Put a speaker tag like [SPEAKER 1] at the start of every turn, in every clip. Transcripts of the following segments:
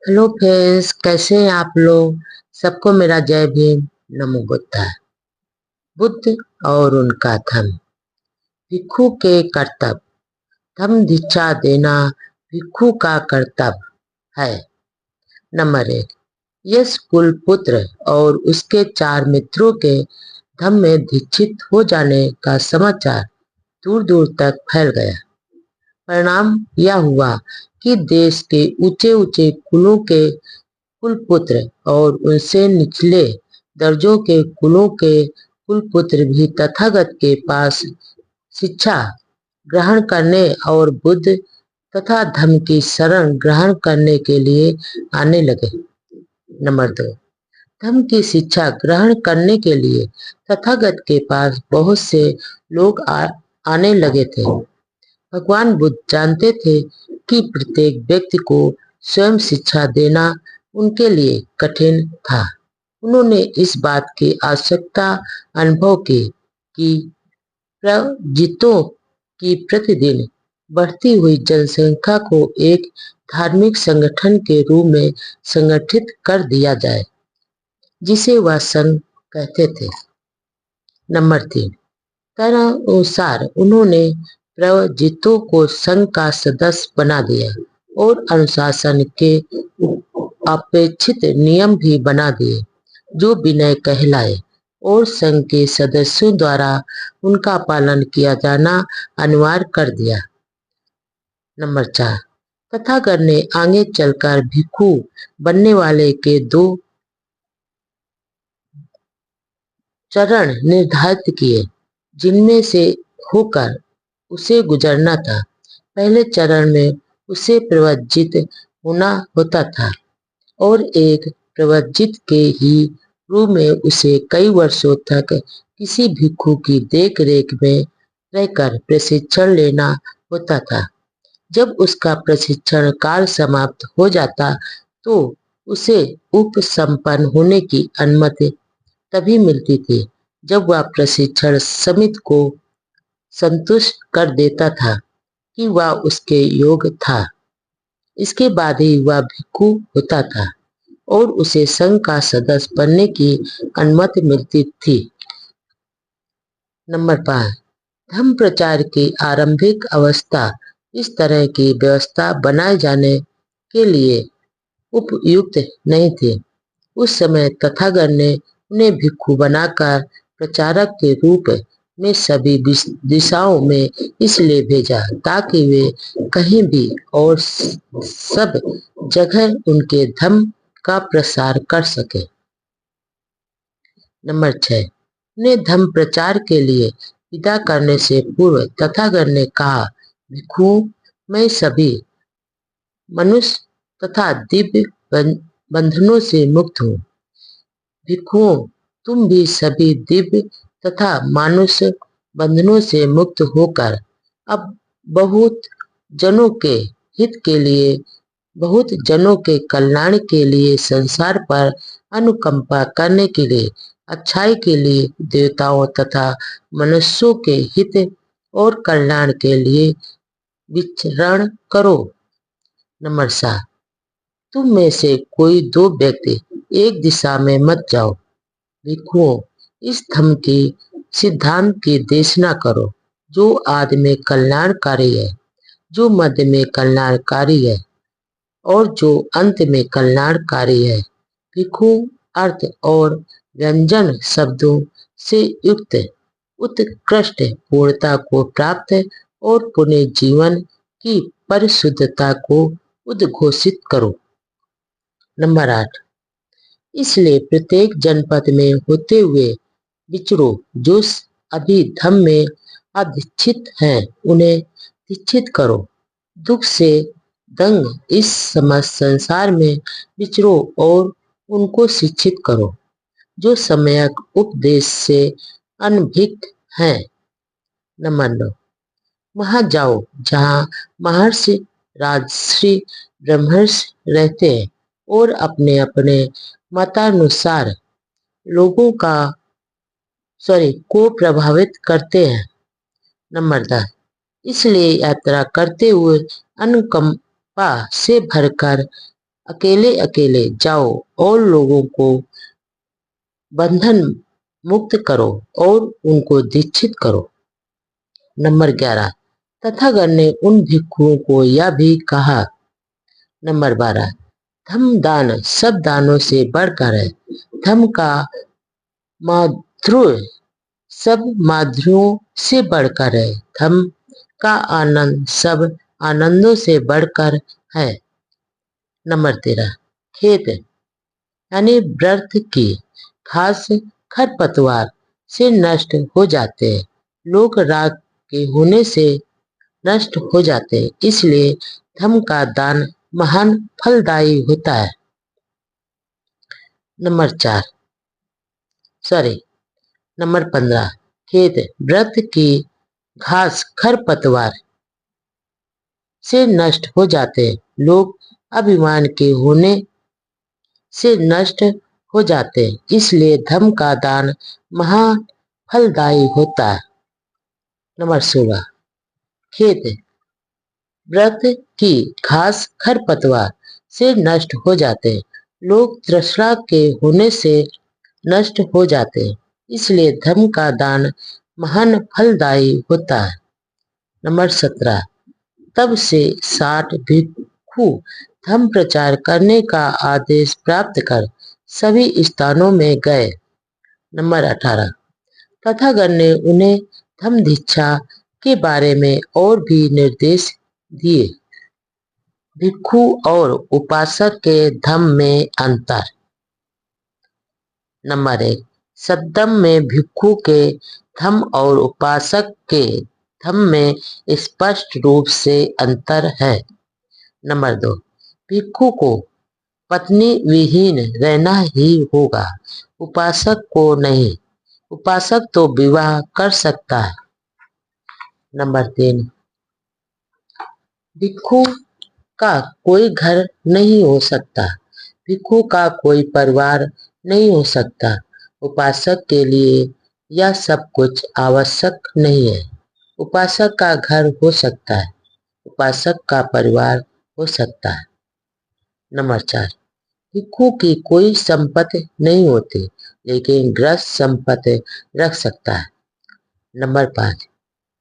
[SPEAKER 1] Hello friends, कैसे हैं आप लोग। सबको मेरा जय भीम। नमो बुद्धाय। बुद्ध और उनका धम्म। भिक्षु के कर्तव्य। धम्म दीक्षा देना भिक्षु का कर्तव्य है। नंबर 1। यश कुलपुत्र और उसके 4 मित्रों के धम्म में दीक्षित हो जाने का समाचार दूर दूर तक फैल गया। परिणाम यह हुआ कि देश के ऊंचे ऊंचे कुलों के कुलपुत्र और उनसे निचले दर्जों के कुलों के कुलपुत्र भी तथागत के पास शिक्षा ग्रहण करने और बुद्ध तथा धम्म की शरण ग्रहण करने के लिए आने लगे। नंबर 2। धम्म की शिक्षा ग्रहण करने के लिए तथागत के पास बहुत से लोग आने लगे थे। भगवान बुद्ध जानते थे कि प्रत्येक व्यक्ति को स्वयं शिक्षा देना उनके लिए कठिन था। उन्होंने इस बात की आवश्यकता अनुभव की कि प्रवजितों की प्रतिदिन बढ़ती हुई जनसंख्या को एक धार्मिक संगठन के रूप में संगठित कर दिया जाए, जिसे वह संघ कहते थे। नंबर 3। तदनुसार उन्होंने प्रवजितों को संघ का सदस्य बना दिया और अनुशासन के अपेक्षित नियम भी बना दिए, जो विनय कहलाए, और संघ के सदस्यों द्वारा उनका पालन किया जाना अनिवार्य कर दिया। नंबर 4। तथागत ने आगे चलकर भिक्षु बनने वाले के 2 चरण निर्धारित किए, जिनमें से होकर उसे गुजरना था। पहले चरण में उसे प्रवजित होना होता था और एक प्रवजित के ही रूप में उसे कई वर्षों तक किसी भिक्षु की देख रेख में रहकर प्रशिक्षण लेना होता था। जब उसका प्रशिक्षण काल समाप्त हो जाता तो उसे उपसंपन्न होने की अनुमति तभी मिलती थी जब वह प्रशिक्षण समिति को संतुष्ट कर देता था कि वह उसके योग्य था। इसके बाद ही वह भिक्षु होता था और उसे संघ का सदस्य बनने की अनुमति मिलती थी। नंबर 5। धम्म प्रचार की आरंभिक अवस्था इस तरह की व्यवस्था बनाए जाने के लिए उपयुक्त नहीं थी। उस समय तथागत ने उन्हें भिक्षु बनाकर प्रचारक के रूप में सभी दिशाओं में इसलिए भेजा ताकि वे कहीं भी और सब जगह उनके धम्म का प्रसार कर सके। नंबर 6। उन्हें धम्म प्रचार के लिए विदा करने से पूर्व तथागत ने कहा, भिक्षुओं, मैं सभी मनुष्य तथा दिव्य बंधनों से मुक्त हूँ। भिक्षुओं, तुम भी सभी दिव्य तथा मानुष बंधनों से मुक्त होकर अब बहुत जनों के हित के लिए, बहुत जनों के कल्याण के लिए, संसार पर अनुकंपा करने के लिए, अच्छाई के लिए, देवताओं तथा मनुष्यों के हित और कल्याण के लिए विचरण करो। नंबर 7। तुम में से कोई 2 व्यक्ति एक दिशा में मत जाओ। भिक्षुओं, इस धम्म की सिद्धांत की देशना करो, जो आदि में कल्याणकारी है, जो मध्य में कल्याणकारी है और जो अंत में कल्याणकारी है। भिक्षु अर्थ और व्यंजन शब्दों से युक्त उत्कृष्ट पूर्णता को प्राप्त और पुण्य जीवन की परिशुद्धता को उद्घोषित करो। नंबर 8। इसलिए प्रत्येक जनपद में होते हुए विचरो, जो अभी धम्म में अधिष्ठित हैं, उन्हें दीक्षित करो। दुख से दंग इस समस्त संसार में विचरो और उनको शिक्षित करो, जो सम्यक उपदेश से अनभिज्ञ हैं। नंबर 9। वहां जाओ जहां महर्षि, राजर्षि, ब्रह्मर्षि रहते हैं और अपने अपने मतानुसार लोगों को प्रभावित करते हैं। नंबर 10। इसलिए यात्रा करते हुए अनुकंपा से भरकर अकेले अकेले जाओ और लोगों को बंधन मुक्त करो और उनको दीक्षित करो। नंबर 11, तथागत ने उन भिक्षुओं को यह भी कहा। नंबर 12, धम्म दान सब दानों से बढ़कर है। धम्म का माधुर्य सब माधुर्यों से बढ़कर है। धम्म का आनंद सब आनंदों से बढ़कर है। नंबर 13, खेत यानी व्रत की घास खरपतवार से नष्ट हो जाते हैं। लोग राग के होने से नष्ट हो जाते हैं, इसलिए धम्म का दान महान फलदायी होता है। नंबर 15, खेत व्रत की घास खरपतवार से नष्ट हो जाते हैं। लोग अभिमान के होने से नष्ट हो जाते हैं, इसलिए धम्म का दान महान फलदायी होता है। नंबर 16, खेत व्रत की घास खरपतवार से नष्ट हो जाते हैं। लोग तृष्णा के होने से नष्ट हो जाते हैं, इसलिए धम्म का दान महान फलदायी होता है। नंबर 17, तब से 60 भिक्षु धम्म प्रचार करने का आदेश प्राप्त कर सभी स्थानों में गए। नंबर 18, तथागत ने उन्हें धम्म दीक्षा के बारे में और भी निर्देश दिए। भिक्षु और उपासक के धम्म में अंतर। नंबर 1, सद्धम्म में भिक्षु के धम्म और उपासक के धम्म में स्पष्ट रूप से अंतर है। नंबर 2, भिक्षु को पत्नी विहीन रहना ही होगा, उपासक को नहीं। उपासक तो विवाह कर सकता है। नंबर 3, भिक्षु का कोई घर नहीं हो सकता, भिक्षु का कोई परिवार नहीं हो सकता। उपासक के लिए यह सब कुछ आवश्यक नहीं है। उपासक का घर हो सकता है, उपासक का परिवार हो सकता है। नंबर 4, भिक्षु की कोई संपत्ति नहीं होती, लेकिन गृहस्थ संपत्ति रख सकता है। नंबर 5,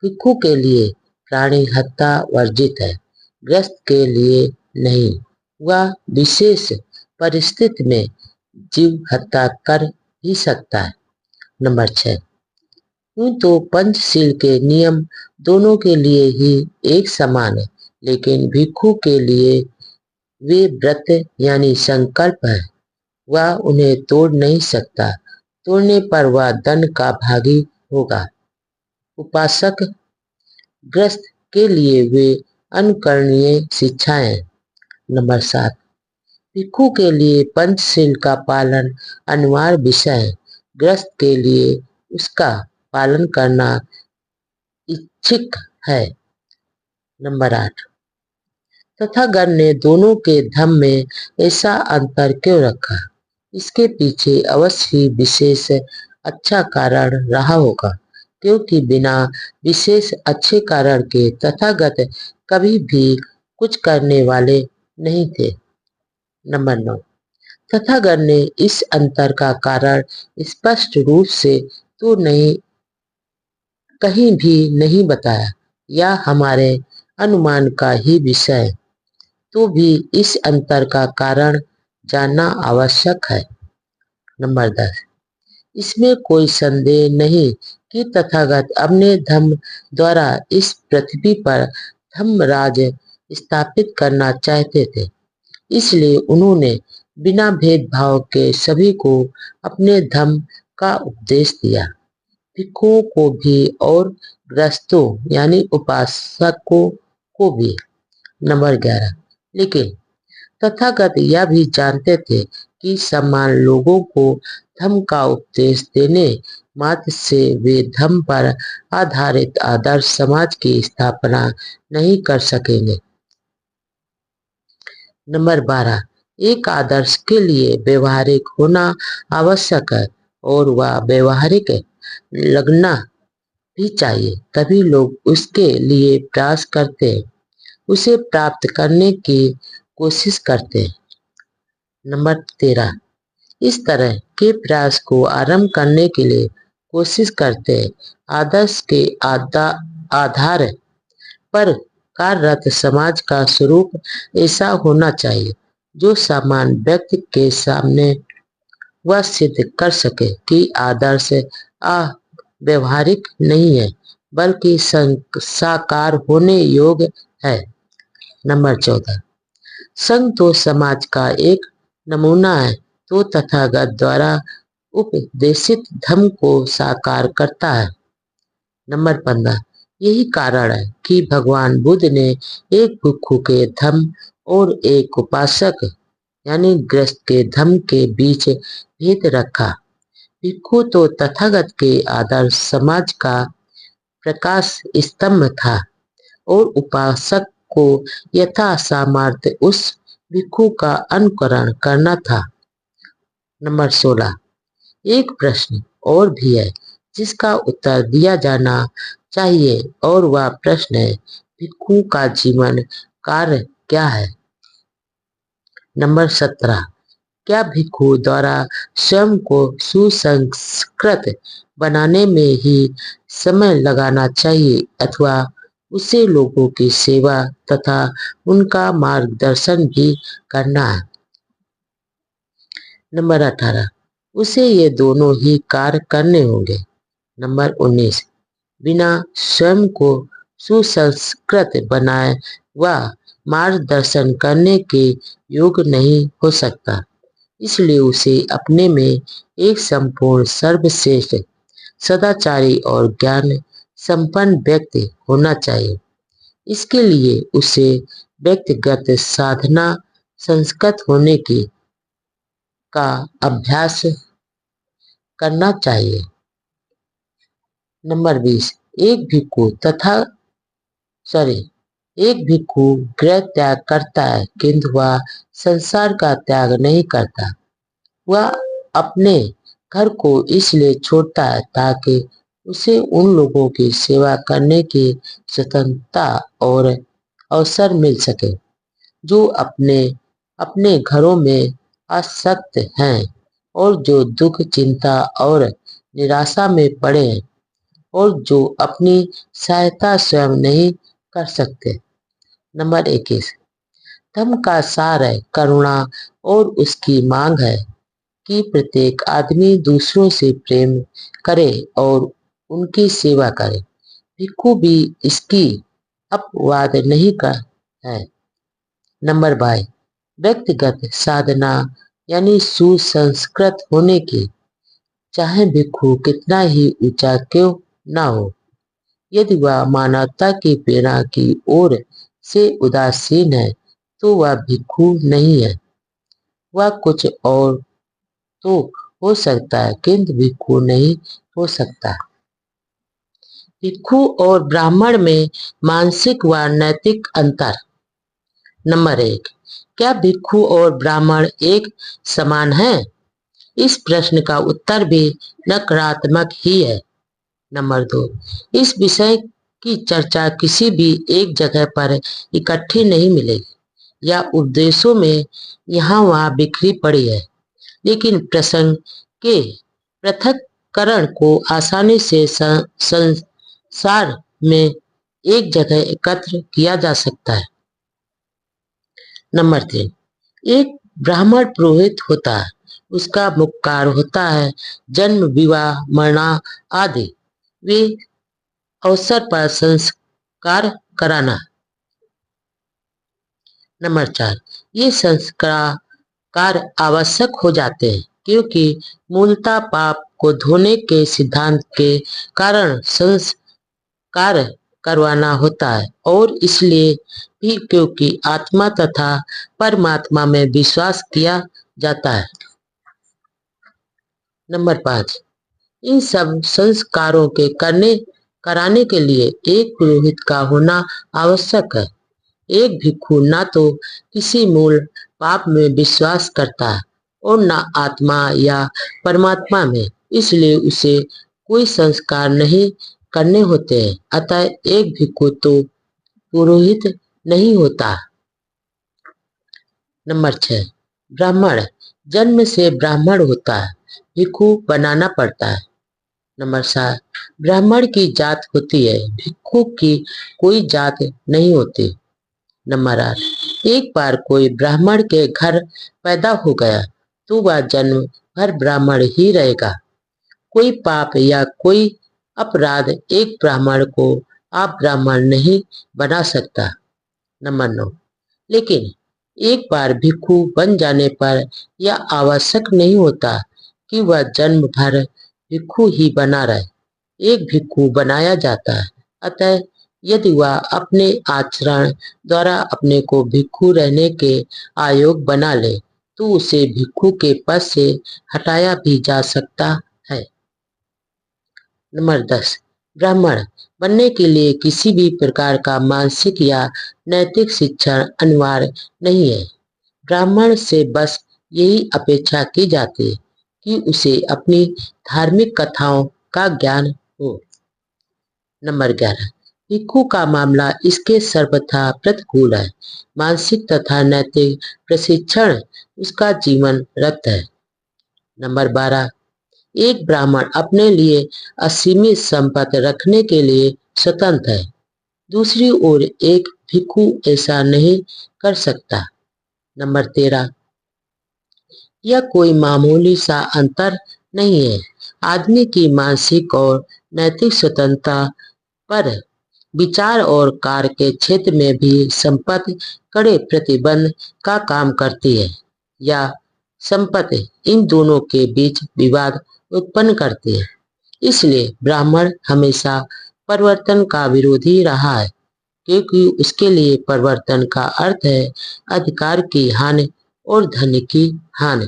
[SPEAKER 1] भिक्षु के लिए प्राणी हत्या वर्जित है, गृहस्थ के लिए नहीं। वह विशेष परिस्थिति में जीव हत्या कर ही सकता है। नंबर 6, यूं तो पंचशील के नियम दोनों के लिए ही एक समान है, लेकिन भिक्षु के लिए वे व्रत यानी संकल्प है, वह उन्हें तोड़ नहीं सकता, तोड़ने पर वह दंड का भागी होगा। उपासक ग्रस्त के लिए वे अनुकरणीय शिक्षाएं हैं। नंबर 7, भिक्षु के लिए पंचशील का पालन अनिवार्य विषय है, ग्रस्त के लिए उसका पालन करना इच्छिक है। नंबर 8, तथागत ने दोनों के धम्म में ऐसा अंतर क्यों रखा? इसके पीछे अवश्य ही विशेष अच्छा कारण रहा होगा, क्योंकि बिना विशेष अच्छे कारण के तथागत कभी भी कुछ करने वाले नहीं थे। नंबर 9, तथागत ने इस अंतर का कारण स्पष्ट रूप से तो नहीं कहीं भी नहीं बताया, यह हमारे अनुमान का ही विषय है, तो भी इस अंतर का कारण जानना आवश्यक है। नंबर 10, इसमें कोई संदेह नहीं कि तथागत अपने धम्म द्वारा इस पृथ्वी पर धम्मराज स्थापित करना चाहते थे, इसलिए उन्होंने बिना भेदभाव के सभी को अपने धम्म का उपदेश दिया, भिक्षुओं को भी और गृहस्थों यानी उपासकों को भी। नंबर 11, लेकिन तथागत यह भी जानते थे कि समान लोगों को धम्म का उपदेश देने मात्र से वे धम्म पर आधारित आदर्श समाज की स्थापना नहीं कर सकेंगे। नंबर 12, एक आदर्श के लिए व्यवहारिक होना आवश्यक है और वह व्यवहारिक लगना भी चाहिए, तभी लोग उसके लिए प्रयास करते हैं, उसे प्राप्त करने की कोशिश करते हैं। नंबर 13, इस तरह के प्रयास को आरंभ करने के लिए कोशिश करते हैं। आदर्श के आधार पर कार्यरत समाज का स्वरूप ऐसा होना चाहिए जो सामान्य व्यक्ति के सामने वह सिद्ध कर सके कि आदर्श अव्यवहारिक नहीं है बल्कि साकार होने योग्य है। नंबर 14, संघ तो समाज का एक नमूना है तो तथागत द्वारा उपदेशित धर्म को साकार करता है। नंबर 15, यही कारण है कि भगवान बुद्ध ने एक भिक्षु के धर्म और एक उपासक यानी गृहस्थ के धर्म के बीच भेद रखा। भिक्षु तो तथागत के आदर्श समाज का प्रकाश स्तंभ था और उपासक को यथा सामर्थ्य उस भिक्षु का अनुकरण करना था। नंबर 16, एक प्रश्न और भी है जिसका उत्तर दिया जाना चाहिए और वह प्रश्न है, भिक्षु का जीवन कार्य क्या है? नंबर 17, क्या भिक्षु द्वारा स्वयं को सुसंस्कृत बनाने में ही समय लगाना चाहिए अथवा उसे लोगों की सेवा तथा उनका मार्गदर्शन भी करना है? नंबर 18, उसे ये दोनों ही कार्य करने होंगे। नंबर 19, बिना स्वयं को सुसंस्कृत बनाए वह मार्गदर्शन करने के योग्य नहीं हो सकता, इसलिए उसे अपने में एक संपूर्ण सर्वश्रेष्ठ सदाचारी और ज्ञान संपन्न व्यक्ति होना चाहिए। इसके लिए उसे व्यक्तिगत साधना संस्कृत होने का अभ्यास करना चाहिए। नंबर 20, एक भिक्षु गृह त्याग करता है किंतु वह संसार का त्याग नहीं करता। वह अपने घर को इसलिए छोड़ता है ताकि उसे उन लोगों की सेवा करने की स्वतंत्रता और अवसर मिल सके जो अपने अपने घरों में आसक्त हैं और जो दुख, चिंता और निराशा में पड़े हैं और जो अपनी सहायता स्वयं नहीं कर सकते। नंबर 21, धर्म का सार है करुणा और उसकी मांग है कि प्रत्येक आदमी दूसरों से प्रेम करे और उनकी सेवा करे। भिक्षु भी इसकी अपवाद नहीं कर है। नंबर 22, व्यक्तिगत साधना यानी सुसंस्कृत होने की, चाहे भिक्षु कितना ही ऊंचा क्यों ना हो, यदि वह मानवता की प्रेरणा की ओर से उदासीन है तो वह भिक्षु नहीं है। वह कुछ और तो हो सकता है किंतु भिक्षु नहीं हो सकता। भिक्षु और ब्राह्मण में मानसिक व नैतिक अंतर। नंबर 1, क्या भिक्षु और ब्राह्मण एक समान हैं? इस प्रश्न का उत्तर भी नकारात्मक ही है। नंबर 2, इस विषय की चर्चा किसी भी एक जगह पर इकट्ठी नहीं मिलेगी या उपदेशों में यहाँ वहाँ बिखरी पड़ी है, लेकिन प्रसंग के पृथक्करण को आसानी से संसार में एक जगह एकत्र किया जा सकता है। नंबर 3, एक ब्राह्मण पुरोहित होता है, उसका मुख्य कार्य होता है जन्म, विवाह, मरना आदि वे अवसर पर संस्कार कराना। नंबर 4, ये संस्कार आवश्यक हो जाते हैं क्योंकि मूलतः पाप को धोने के सिद्धांत के कारण संस्कार करवाना होता है और इसलिए भी क्योंकि आत्मा तथा परमात्मा में विश्वास किया जाता है। नंबर 5, इन सब संस्कारों के कराने के लिए एक पुरोहित का होना आवश्यक है। एक भिक्षु ना तो किसी मूल पाप में विश्वास करता है और न आत्मा या परमात्मा में, इसलिए उसे कोई संस्कार नहीं करने होते हैं। अतः एक भिक्षु तो पुरोहित नहीं होता। नंबर 6, ब्राह्मण जन्म से ब्राह्मण होता है, भिक्षु बनाना पड़ता है। नंबर 7, ब्राह्मण की जात होती है, भिक्षु की कोई जात नहीं होती। नंबर 8, एक बार कोई ब्राह्मण के घर पैदा हो गया तो वह जन्म भर ब्राह्मण ही रहेगा। कोई पाप या कोई अपराध एक ब्राह्मण को आप ब्राह्मण नहीं बना सकता। नंबर 9, लेकिन एक बार भिक्षु बन जाने पर यह आवश्यक नहीं होता कि वह जन्म भर भिक्षु ही बना रहे। एक भिक्षु बनाया जाता है, अतः यदि वह अपने आचरण द्वारा अपने को भिक्षु रहने के आयोग बना ले तो उसे भिक्षु के पद से हटाया भी जा सकता है। नंबर 10, ब्राह्मण बनने के लिए किसी भी प्रकार का मानसिक या नैतिक शिक्षण अनिवार्य नहीं है। ब्राह्मण से बस यही अपेक्षा की जाती है कि उसे अपनी धार्मिक कथाओं का ज्ञान हो। नंबर 11, भिक्षु का मामला इसके सर्वथा प्रतिकूल है। मानसिक तथा नैतिक प्रशिक्षण उसका जीवन रक्त है। नंबर 12, एक ब्राह्मण अपने लिए असीमित संपत्ति रखने के लिए स्वतंत्र है। दूसरी ओर एक भिक्षु ऐसा नहीं कर सकता। नंबर 13, यह कोई मामूली सा अंतर नहीं है। आदमी की मानसिक और नैतिक स्वतंत्रता पर विचार और कार्य के क्षेत्र में भी संपत्ति कड़े प्रतिबंध का काम करती है या संपत्ति इन दोनों के बीच विवाद उत्पन्न करती है। इसलिए ब्राह्मण हमेशा परिवर्तन का विरोधी रहा है, क्योंकि उसके लिए परिवर्तन का अर्थ है अधिकार की हानि और धन की हानि।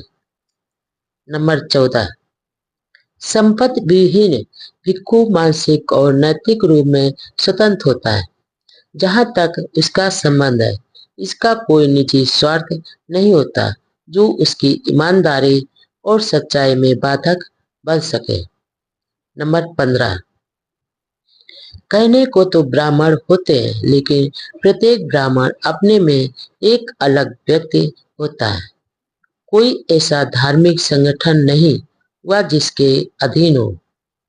[SPEAKER 1] नंबर 14, संपत्ति विहीन भिक्षु मानसिक और नैतिक रूप में स्वतंत्र होता है। जहाँ तक उसका संबंध है, इसका कोई निजी स्वार्थ नहीं होता जो उसकी ईमानदारी और सच्चाई में बाधक बन सके। नंबर 15, कहने को तो ब्राह्मण होते हैं, लेकिन प्रत्येक ब्राह्मण अपने में एक अलग व्यक्ति होता है। कोई ऐसा धार्मिक संगठन नहीं हुआ जिसके अधीन हो।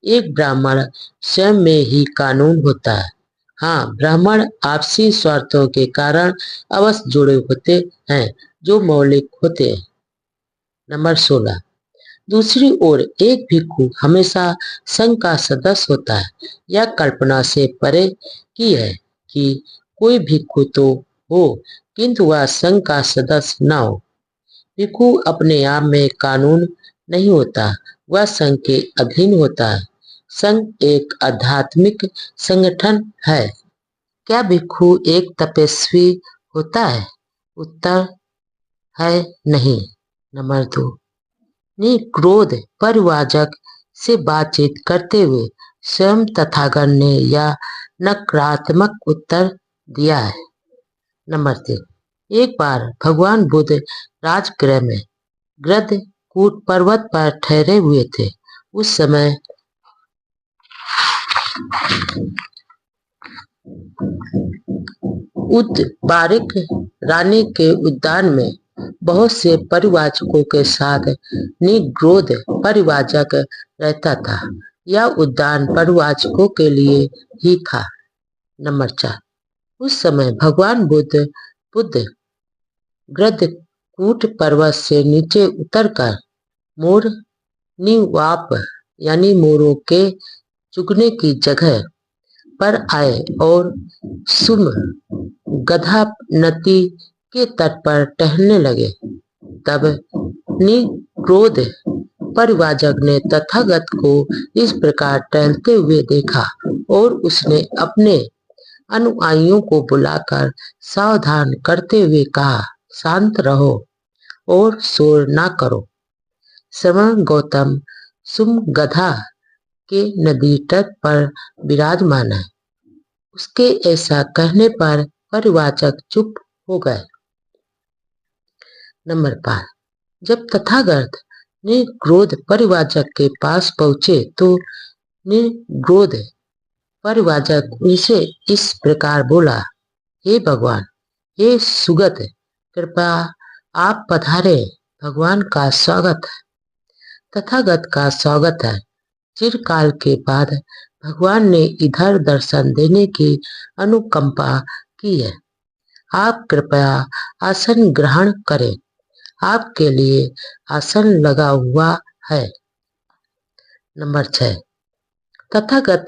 [SPEAKER 1] एक ब्राह्मण स्वयं में ही कानून होता है। हाँ, ब्राह्मण आपसी स्वार्थों के कारण अवश्य जुड़े होते हैं जो मौलिक होते हैं। नंबर 16, दूसरी ओर एक भिक्षु हमेशा संघ का सदस्य होता है। यह कल्पना से परे की है कि कोई भिक्षु तो हो किंतु वह संघ का सदस्य न हो। भिक्षु अपने आप में कानून नहीं होता, वह संघ के अधीन होता है। संघ एक आध्यात्मिक संगठन है। क्या भिक्षु एक तपस्वी होता है? उत्तर है नहीं। नंबर 2, क्रोध परिवाचक से बातचीत करते हुए स्वयं तथागत ने यह नकारात्मक उत्तर दिया है। नंबर 3, एक बार भगवान बुद्ध राजगृह में गृद्धकूट पर्वत पर ठहरे हुए थे। उस समय उद्बारिक रानी के उद्यान में बहुत से परिवाचकों के साथ निग्रोध परिवाचक रहता था। यह उद्यान परिवाचकों के लिए ही था। नंबर 4, उस समय भगवान बुद्ध गृद्धकूट पर्वत से नीचे उतरकर मोर निवाप यानी मोरों के चुगने की जगह पर आए और सुम गधा नदी के तट पर टहलने लगे। तब निग्रोध परिवाचक ने तथागत को इस प्रकार टहलते हुए देखा और उसने अपने अनुयायियों को बुलाकर सावधान करते हुए कहा, शांत रहो और शोर ना करो। श्रवण गौतम सुमगधा के नदी तट पर विराजमान है। उसके ऐसा कहने पर परिवाचक चुप हो गए। नंबर 5, जब तथागत निग्रोध परिवाचक के पास पहुंचे तो निग्रोध परिवाचक उनसे इस प्रकार बोला, हे भगवान, हे सुगत, कृपया आप पधारे। भगवान का स्वागत है, तथागत का स्वागत है। चिरकाल के बाद भगवान ने इधर दर्शन देने की अनुकंपा की है। आप कृपया आसन ग्रहण करें। आपके लिए आसन लगा हुआ है। नंबर 6, तथागत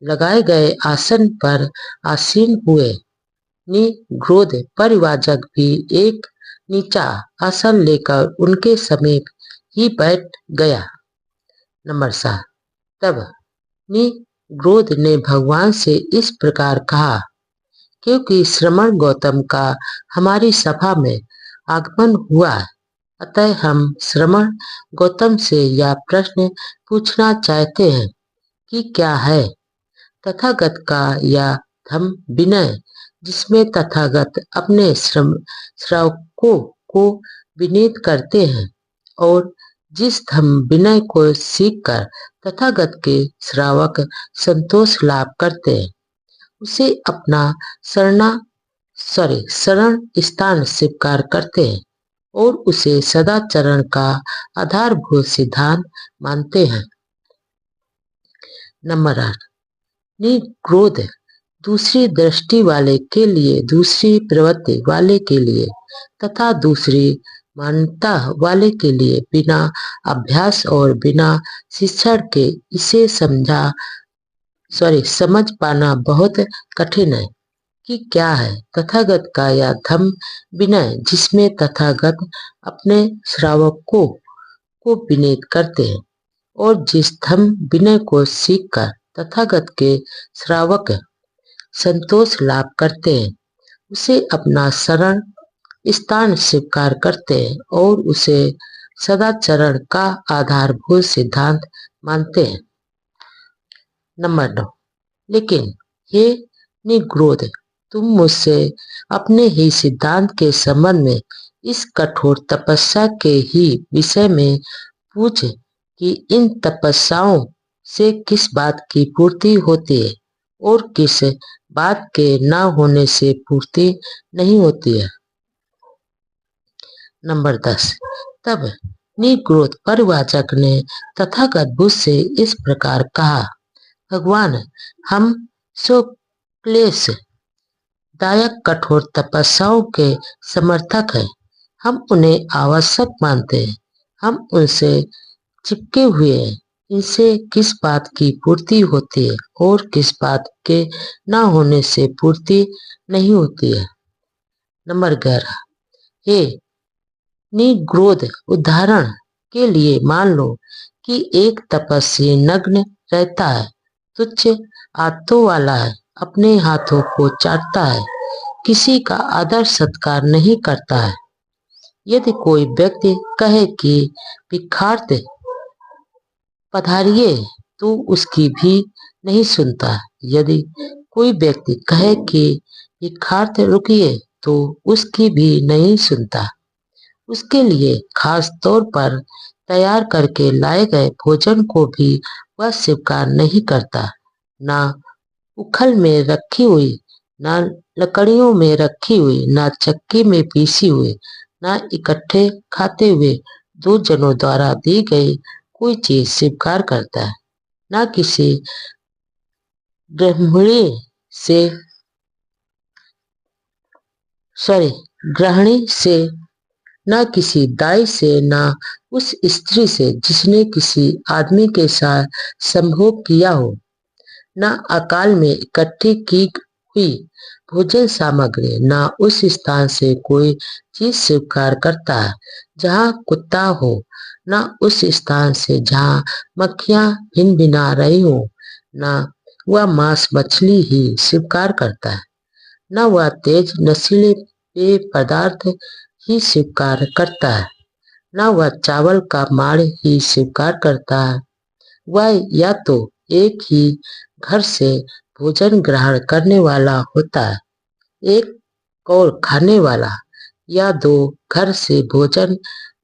[SPEAKER 1] लगाए गए आसन पर आसीन हुए। निग्रोध परिवाजक भी एक नीचा आसन लेकर उनके समीप ही बैठ गया। नंबर 7, तब निग्रोध ने भगवान से इस प्रकार कहा, क्योंकि श्रमण गौतम का हमारी सभा में आगमन हुआ है, अतः हम श्रमण गौतम से यह प्रश्न पूछना चाहते हैं कि क्या है तथागत का यह धम विनय, जिसमें तथागत अपने श्रावकों को विनीत करते हैं और जिस धम विनय को सीखकर तथागत के श्रावक संतोष लाभ करते हैं, उसे अपना शरण स्थान स्वीकार करते हैं और उसे सदाचरण का आधारभूत सिद्धांत मानते हैं। नंबर 8, निग्रोध दूसरी दृष्टि वाले के लिए, दूसरी प्रवृत्ति वाले के लिए तथा दूसरी मान्यता वाले के लिए बिना अभ्यास और बिना शिक्षण के इसे समझ पाना बहुत कठिन है कि क्या है तथागत का यह धम विनय, जिसमें तथागत अपने श्रावकों को विनीत करते हैं और जिस धम विनय को सीखकर तथागत के श्रावक संतोष लाभ करते हैं, उसे अपना शरण स्थान स्वीकार करते हैं और उसे सदाचरण का आधारभूत सिद्धांत मानते हैं। नंबर 9, लेकिन हे निग्रोध, तुम मुझसे अपने ही सिद्धांत के संबंध में इस कठोर तपस्या के ही विषय में पूछ कि इन तपस्याओं से किस बात की पूर्ति होती है और किस बात के न होने से पूर्ति नहीं होती है। नंबर 10, तब निग्रोध परिवाचक ने तथागत बुद्ध से इस प्रकार कहा, भगवान, हम क्लेश दायक कठोर तपस्याओं के समर्थक हैं। हम उन्हें आवश्यक मानते हैं। हम उनसे चिपके हुए हैं। इनसे किस बात की पूर्ति होती है और किस बात के न होने से पूर्ति नहीं होती है। नंबर 11, हे निग्रोध, उदाहरण के लिए मान लो कि एक तपस्वी नग्न रहता है, तुच्छ हाथों वाला है, अपने हाथों को चाटता है, किसी का आदर सत्कार नहीं करता है। यदि कोई व्यक्ति कहे कि भिक्षार्थ पधारिए, तो उसकी भी नहीं सुनता। यदि कोई व्यक्ति कहे कि भिक्षार्थ रुकिए, तो उसकी भी नहीं सुनता। उसके लिए खास तौर पर तैयार करके लाए गए भोजन को भी वह स्वीकार नहीं करता। ना उखल में रखी हुई, ना लकड़ियों में रखी हुई, ना चक्की में पीसी हुई, ना इकट्ठे खाते हुए दो जनों द्वारा दी गई कोई चीज स्वीकार करता है। ना किसी गृहिणी से, ना किसी दाई से, ना उस स्त्री से जिसने किसी आदमी के साथ संभोग किया हो, ना अकाल में इकट्ठी की हुई भोजन सामग्री, ना उस स्थान से कोई चीज स्वीकार करता है जहाँ कुत्ता हो, ना उस स्थान से जहाँ मक्खियाँ भिन भिना रही हो, ना वह मांस मछली ही स्वीकार करता है, ना वह तेज नशीले पेय पदार्थ ही स्वीकार करता है, ना वह चावल का माड़ ही स्वीकार करता है। वह या तो एक ही घर से भोजन ग्रहण करने वाला होता है, एक कौर खाने वाला, या दो घर से भोजन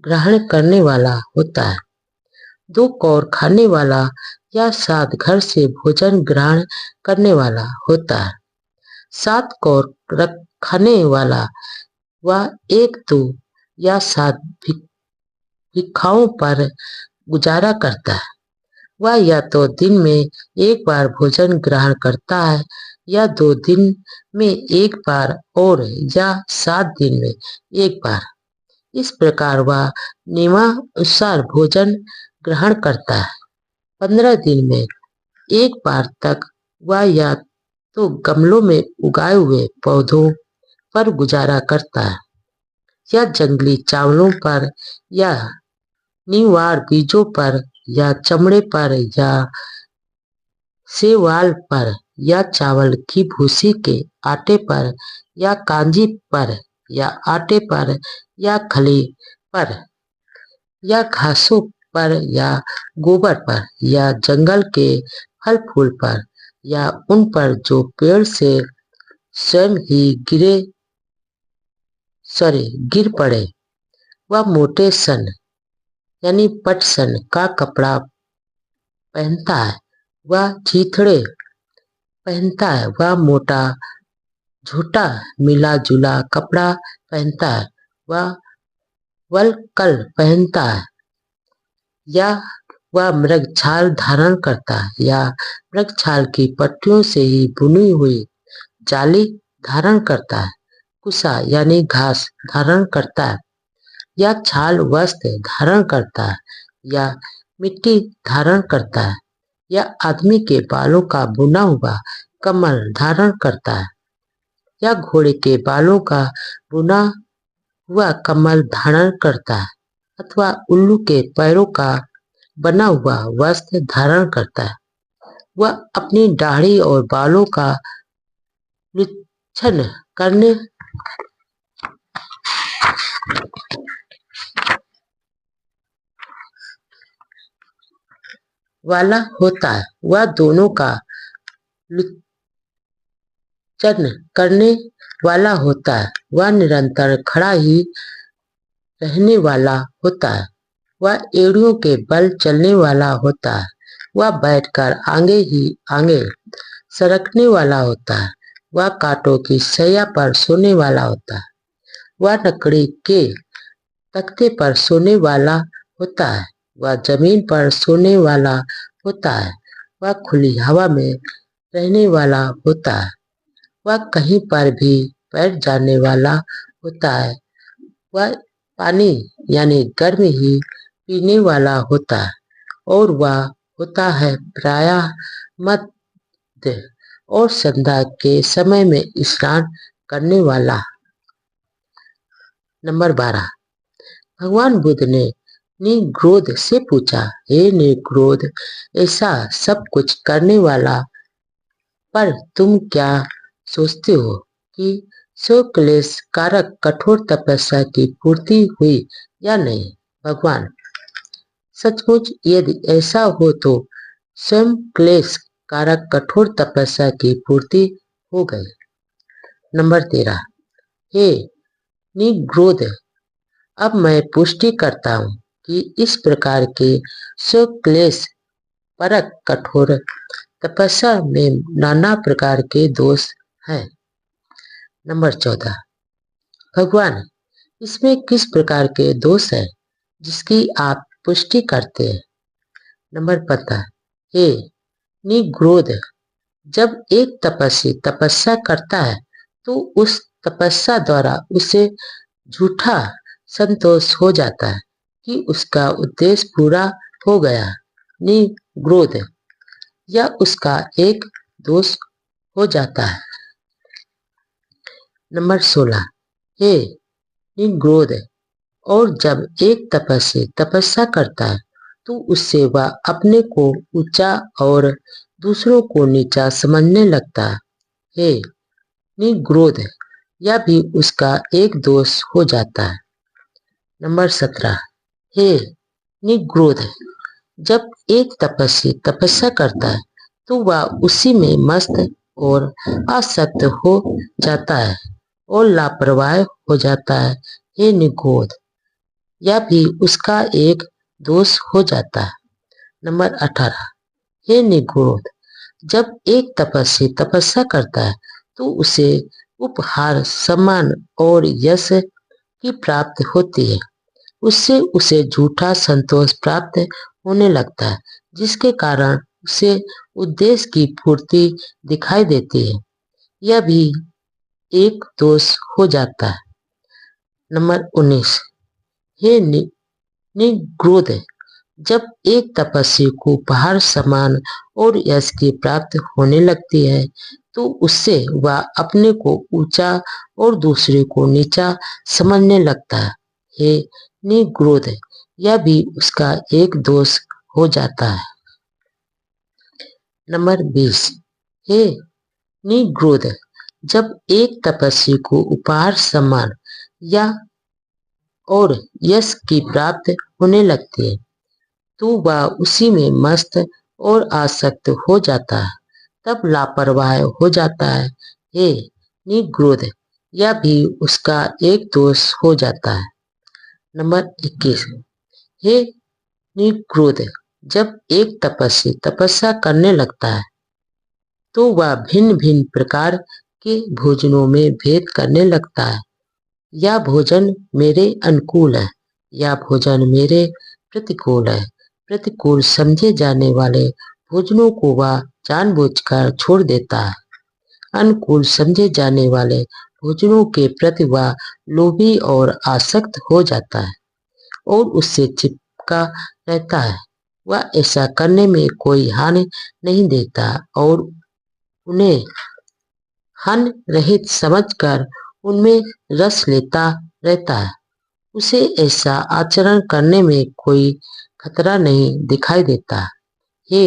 [SPEAKER 1] ग्रहण करने वाला होता है, दो कौर खाने वाला या 7 घर से भोजन ग्रहण करने वाला होता है। 7 कौर खाने वाला व 1, 2 या 7 भिक्षाओं पर गुजारा करता है। वह या तो दिन में एक बार भोजन ग्रहण करता है या 2 दिन में एक बार और या 7 दिन में एक बार। इस प्रकार वह नियमानुसार भोजन ग्रहण करता है। 15 दिन में एक बार तक वह या तो गमलों में उगाए हुए पौधों पर गुजारा करता है या जंगली चावलों पर या निवार बीजों पर या चमड़े पर या शैवाल पर या चावल की भूसी के आटे पर या कांजी पर या आटे पर या खली पर या घासों पर या गोबर पर या जंगल के फल फूल पर या उन पर जो पेड़ से स्वयं ही गिर पड़े। वह मोटे सन यानी पटसन का कपड़ा पहनता है। वह चीथड़े पहनता है। वह मोटा झूठा मिला जुला कपड़ा पहनता है। वह वलकल पहनता है या वह मृगछाल धारण करता है या मृगछाल की पट्टियों से ही बुनी हुई जाली धारण करता है। कुसा यानी घास धारण करता है या छाल वस्त्र धारण करता है या मिट्टी धारण करता है या आदमी के बालों का बुना हुआ कमल धारण करता है या घोड़े के बालों का बुना हुआ कमल धारण करता है अथवा उल्लू के पैरों का बना हुआ वस्त्र धारण करता है। वह अपनी दाढ़ी और बालों का निरीक्षण करने वाला होता है। वह दोनों का निरीक्षण करने वाला होता है। वह निरंतर खड़ा ही रहने वाला होता है। वह एड़ियों के बल चलने वाला होता है। वह बैठकर आगे ही आगे सरकने वाला होता है। वह कांटों की शैया पर सोने वाला होता है। वह लकड़ी के तख्ते पर सोने वाला होता है। वह जमीन पर सोने वाला होता है। वह खुली हवा में रहने वाला होता है। वह कहीं पर भी बैठ जाने वाला होता है। वह पानी यानी गर्म ही पीने वाला होता है और वह होता है प्रायः मध्य और संध्या के समय में स्नान करने वाला। नंबर 12। भगवान बुद्ध ने निग्रोध से पूछा, हे निग्रोध, ऐसा सब कुछ करने वाला पर तुम क्या सोचते हो कि स्वक्लेश कारक कठोर तपस्या की पूर्ति हुई या नहीं? भगवान, सचमुच यदि ऐसा हो तो स्वयं क्लेश कारक कठोर तपस्या की पूर्ति हो गई। नंबर 13। हे निग्रोध, अब मैं पुष्टि करता हूँ कि इस प्रकार के स्वक्लेश परक कठोर तपस्या में नाना प्रकार के दोष हैं। नंबर 14। भगवान, इसमें किस प्रकार के दोष हैं जिसकी आप पुष्टि करते हैं? नंबर 15। हे निग्रोध, जब एक तपस्वी तपस्या करता है तो उस तपस्या द्वारा उसे झूठा संतोष हो जाता है कि उसका उद्देश्य पूरा हो गया। निग्रोध, या उसका एक दोष हो जाता है। नंबर 16। हे निग्रोध, और जब एक तपस्वी तपस्या करता है तो उससे वह अपने को ऊंचा और दूसरों को नीचा समझने लगता है। हे निग्रोध, यह भी उसका एक दोष हो जाता है। नंबर 17। हे निग्रोध, जब एक तपस्वी तपस्या करता है तो वह उसी में मस्त और आसक्त हो जाता है और लापरवाह हो जाता है। हे निग्रोध, यह भी उसका एक दोष हो जाता है। नंबर 18। हे निग्रोध, जब एक तपस्वी तपस्या करता है तो उसे उपहार, सम्मान और यश की प्राप्ति होती है उससे उसे झूठा संतोष प्राप्त होने लगता है, जिसके कारण उसे उद्देश्य की पूर्ति दिखाई देती है। यह भी एक दोष हो जाता है। नंबर 19, हे निग्रोध, जब एक तपस्वी को उपहार, सम्मान और यश की प्राप्ति होने लगती है तो उससे वह अपने को ऊंचा और दूसरे को नीचा समझने लगता है। हे निग्रोध, यह भी उसका एक दोष हो जाता है। नंबर 20, हे निग्रोध, जब एक तपस्वी को उपहार, सम्मान या और यश की प्राप्ति होने लगती है तो वह उसी में मस्त और आसक्त हो जाता है, तब लापरवाह हो जाता है। हे निग्रोध, यह भी उसका एक दोष हो जाता है। नंबर 21, हे निग्रोध, जब एक तपस्वी तपस्या करने लगता है तो वह भिन्न भिन्न प्रकार के भोजनों में भेद करने लगता है। यह भोजन मेरे अनुकूल है, यह भोजन मेरे प्रतिकूल है। प्रतिकूल समझे जाने वाले भोजनों को वह जानबूझकर छोड़ देता है। अनुकूल समझे जाने वाले भोजनों के प्रति वह लोभी और आसक्त हो जाता है और उससे चिपका रहता है। वह ऐसा करने में कोई हानि नहीं देता और उन्हें हानि रहित समझकर उनमें रस लेता रहता है। उसे ऐसा आचरण करने में कोई खतरा नहीं दिखाई देता। हे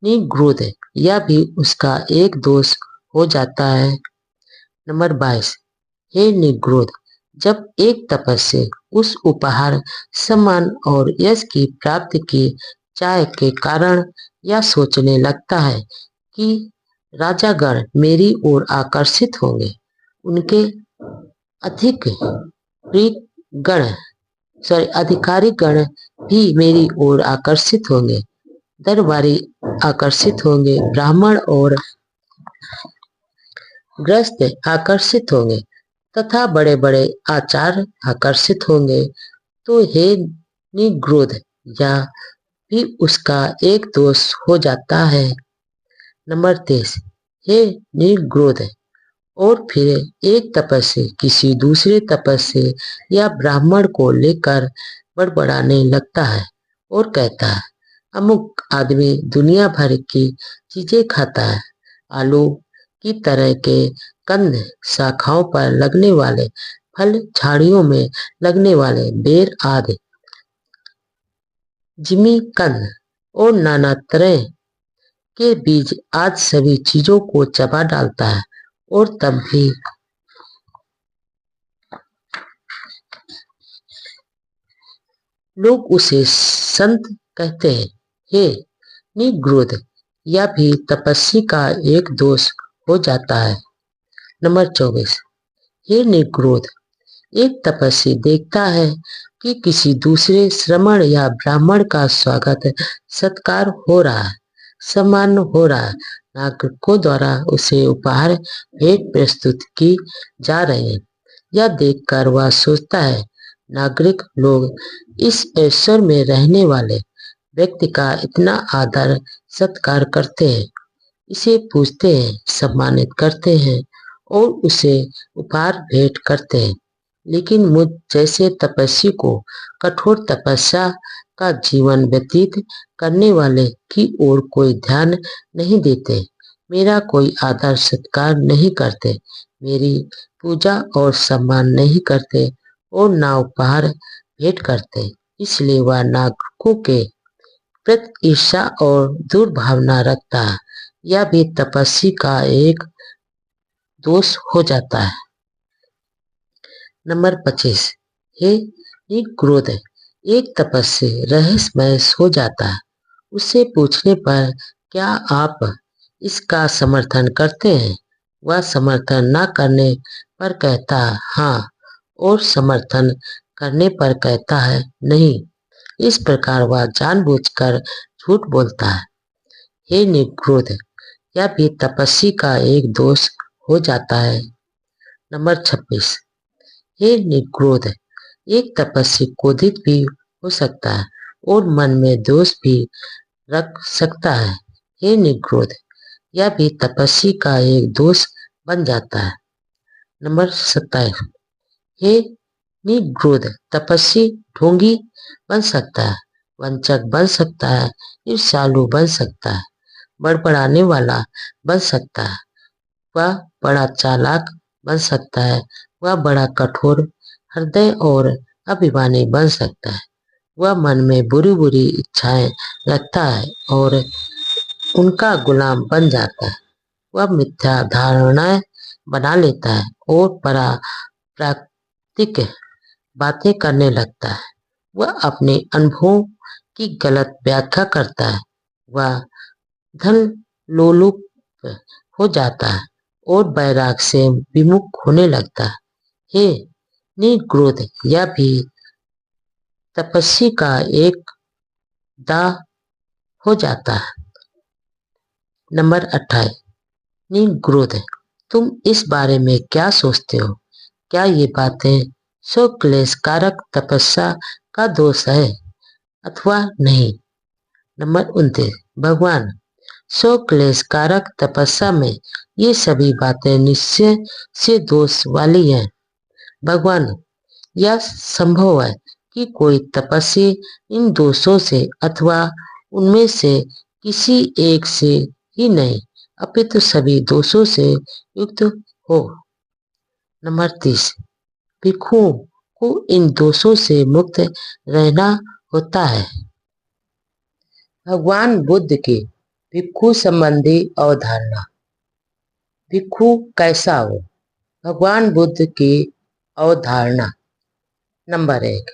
[SPEAKER 1] निग्रोध, यह भी उसका एक दोष हो जाता है। नंबर 22, हे निग्रोध, जब एक तपस्वी उस उपहार, सम्मान और यश की प्राप्ति की चाह के कारण यह सोचने लगता है कि राजागण मेरी ओर आकर्षित होंगे, उनके अधिक अधिकारी गण भी मेरी ओर आकर्षित होंगे, दरबारी आकर्षित होंगे, ब्राह्मण और गृहस्थ आकर्षित होंगे तथा बड़े बड़े आचार्य आकर्षित होंगे, तो हे निग्रोध, यह भी उसका एक दोष हो जाता है। नंबर 23, हे निग्रोध, और फिर एक तपस्वी किसी दूसरे तपस्वी या ब्राह्मण को लेकर बड़बड़ाने लगता है और कहता है, अमुक आदमी दुनिया भर की चीजें खाता है, आलू की तरह के कंद, शाखाओं पर लगने वाले फल, झाड़ियों में लगने वाले बेर आदि, जिमी कंद और नाना तरह के बीज आदि सभी चीजों को चबा डालता है और तब भी लोग उसे संत कहते हैं। हे निग्रोध, यह भी तपस्वी का एक दोष हो जाता है। नंबर 24, हे निग्रोध, एक तपस्वी देखता है कि किसी दूसरे श्रमण या ब्राह्मण का स्वागत सत्कार हो रहा है, सम्मान हो रहा है, नागरिकों द्वारा उसे उपहार भेंट प्रस्तुत की जा रही है। यह देखकर वह सोचता है, नागरिक लोग इस ऐश्वर्य में रहने वाले व्यक्ति का इतना आदर सत्कार करते हैं, इसे पूजते हैं, सम्मानित करते हैं और उसे उपहार भेंट करते हैं, लेकिन मुझ जैसे तपस्वी को कठोर तपस्या का जीवन व्यतीत करने वाले की ओर कोई ध्यान नहीं देते, मेरा कोई आदर सत्कार नहीं करते, मेरी पूजा और सम्मान नहीं करते और ना उपहार भेंट करते, इसलिए वह नागरिकों के प्रति ईर्ष्या और दुर्भावना रखता है। यह भी तपस्वी का एक दोष हो जाता है। नंबर 25, हे निग्रोध, एक तपस्वी रहस्यमय हो जाता है। उससे पूछने पर क्या आप इसका समर्थन करते हैं? वह समर्थन न करने पर कहता है हाँ और समर्थन करने पर कहता है नहीं। इस प्रकार वह जानबूझकर झूठ बोलता है। हे निग्रोध, यह भी तपस्वी का एक दोष हो जाता है। नंबर 26, हे निग्रोध, एक तपस्वी क्रोधित भी हो सकता है और मन में दोष भी रख सकता है। हे निग्रोध, यह भी तपस्वी का एक दोष बन जाता है। नंबर 27। हे निग्रोध, तपस्वी ढोंगी बन सकता है, वंचक बन सकता है, ईर्ष्यालु बन सकता है, बड़बड़ाने वाला बन सकता है, वह बड़ा चालाक बन सकता है, वह बड़ा कठोर हृदय और अभिमानी बन सकता है, वह मन में बुरी बुरी इच्छाएं रखता है और उनका गुलाम बन जाता है, वह मिथ्या धारणाएं बना लेता है और प्राकृतिक बातें करने लगता है, वह अपने अनुभवों की गलत व्याख्या करता है, वह धन लोलुप हो जाता है और बैराग से विमुख होने लगता है। हे निग्रोध, यह भी तपस्वी का एक दाह हो जाता है। नंबर 28। निग्रोध, तुम इस बारे में क्या सोचते हो? क्या ये बातें स्वक्लेश कारक तपस्या का दोष है अथवा नहीं? नंबर 29। भगवान, स्वक्लेश कारक तपस्या में ये सभी बातें निश्चय से दोष वाली हैं। भगवान, यह संभव है कि कोई तपस्वी इन दोषों से अथवा उनमें से किसी एक से ही नहीं अपितु सभी दोषों से युक्त हो। नंबर 30। भिक्षुओं को इन दोषों से मुक्त रहना होता है। भगवान बुद्ध की भिक्षु संबंधी अवधारणा। भिक्षु कैसा हो? भगवान बुद्ध की अवधारणा। नंबर 1।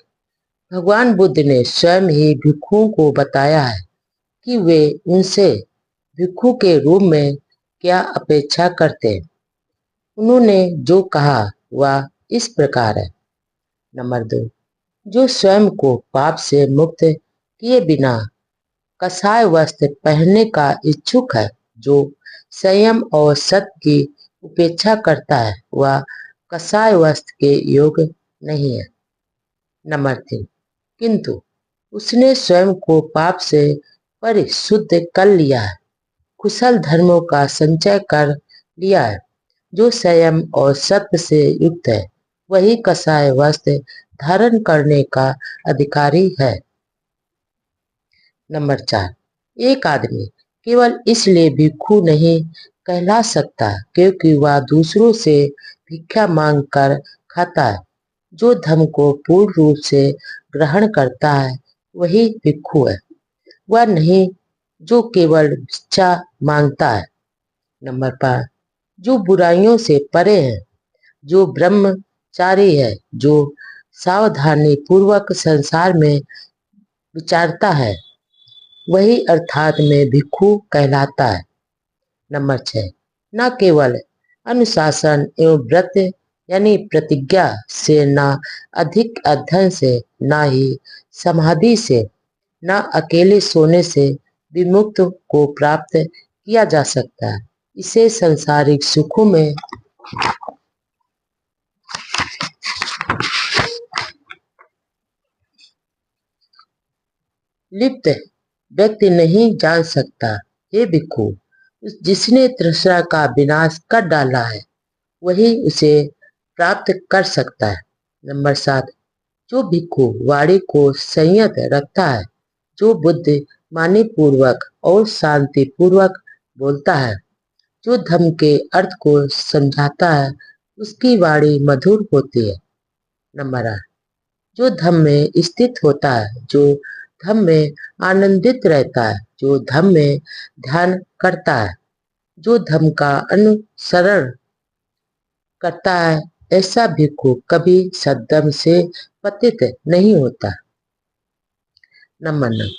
[SPEAKER 1] भगवान बुद्ध ने स्वयं ही भिक्षुओं को बताया है कि वे उनसे भिक्षु के रूप में क्या अपेक्षा करते हैं। उन्होंने जो कहा वह इस प्रकार है। नंबर 2। जो स्वयं को पाप से मुक्त किए बिना कसाय वस्त्र पहनने का इच्छुक है, जो संयम और सत्य की उपेक्षा करता है, वह कसाय वस्त्र के योग्य नहीं है। नंबर 3। किंतु उसने स्वयं को पाप से परिशुद्ध कर लिया है, कुशल धर्मों का संचय कर लिया है, जो संयम और सत्य से युक्त है, वही कसाय वस्त्र धारण करने का अधिकारी है। नंबर 4। एक आदमी केवल इसलिए भिक्षु नहीं कहला सकता क्योंकि वह दूसरों से भिक्षा मांग कर खाता है। जो धर्म को पूर्ण रूप से ग्रहण करता है वही भिक्षु है, वह नहीं जो केवल भिक्षा मांगता है। नंबर 5। जो बुराइयों से परे है, जो ब्रह्मचारी है, जो सावधानी पूर्वक संसार में विचारता है, वही अर्थात में भिक्षु कहलाता है। नंबर 6। न केवल अनुशासन एवं व्रत यानी प्रतिज्ञा से, न अधिक अध्ययन से, न ही समाधि से, न अकेले सोने से विमुक्त को प्राप्त किया जा सकता है। इसे सांसारिक सुखों में लिप्त व्यक्ति नहीं जान सकता। हे भिक्षु, जिसने तृष्णा का विनाश कर डाला है वही उसे प्राप्त कर सकता है। नंबर 7। जो भिक्षु वाणी को संयत रखता है, जो बुद्धि मानी पूर्वक और शांति पूर्वक बोलता है, जो धम्म के अर्थ को समझाता है, उसकी वाणी मधुर होती है। नंबर 8। जो धम्म में स्थित होता है, जो धम्म में आनंदित रहता है, जो धम्म में ध्यान करता है, जो धम्म का अनुसरण करता है, ऐसा भिक्षु कभी सद्धम्म से पतित नहीं होता। नंबर 9।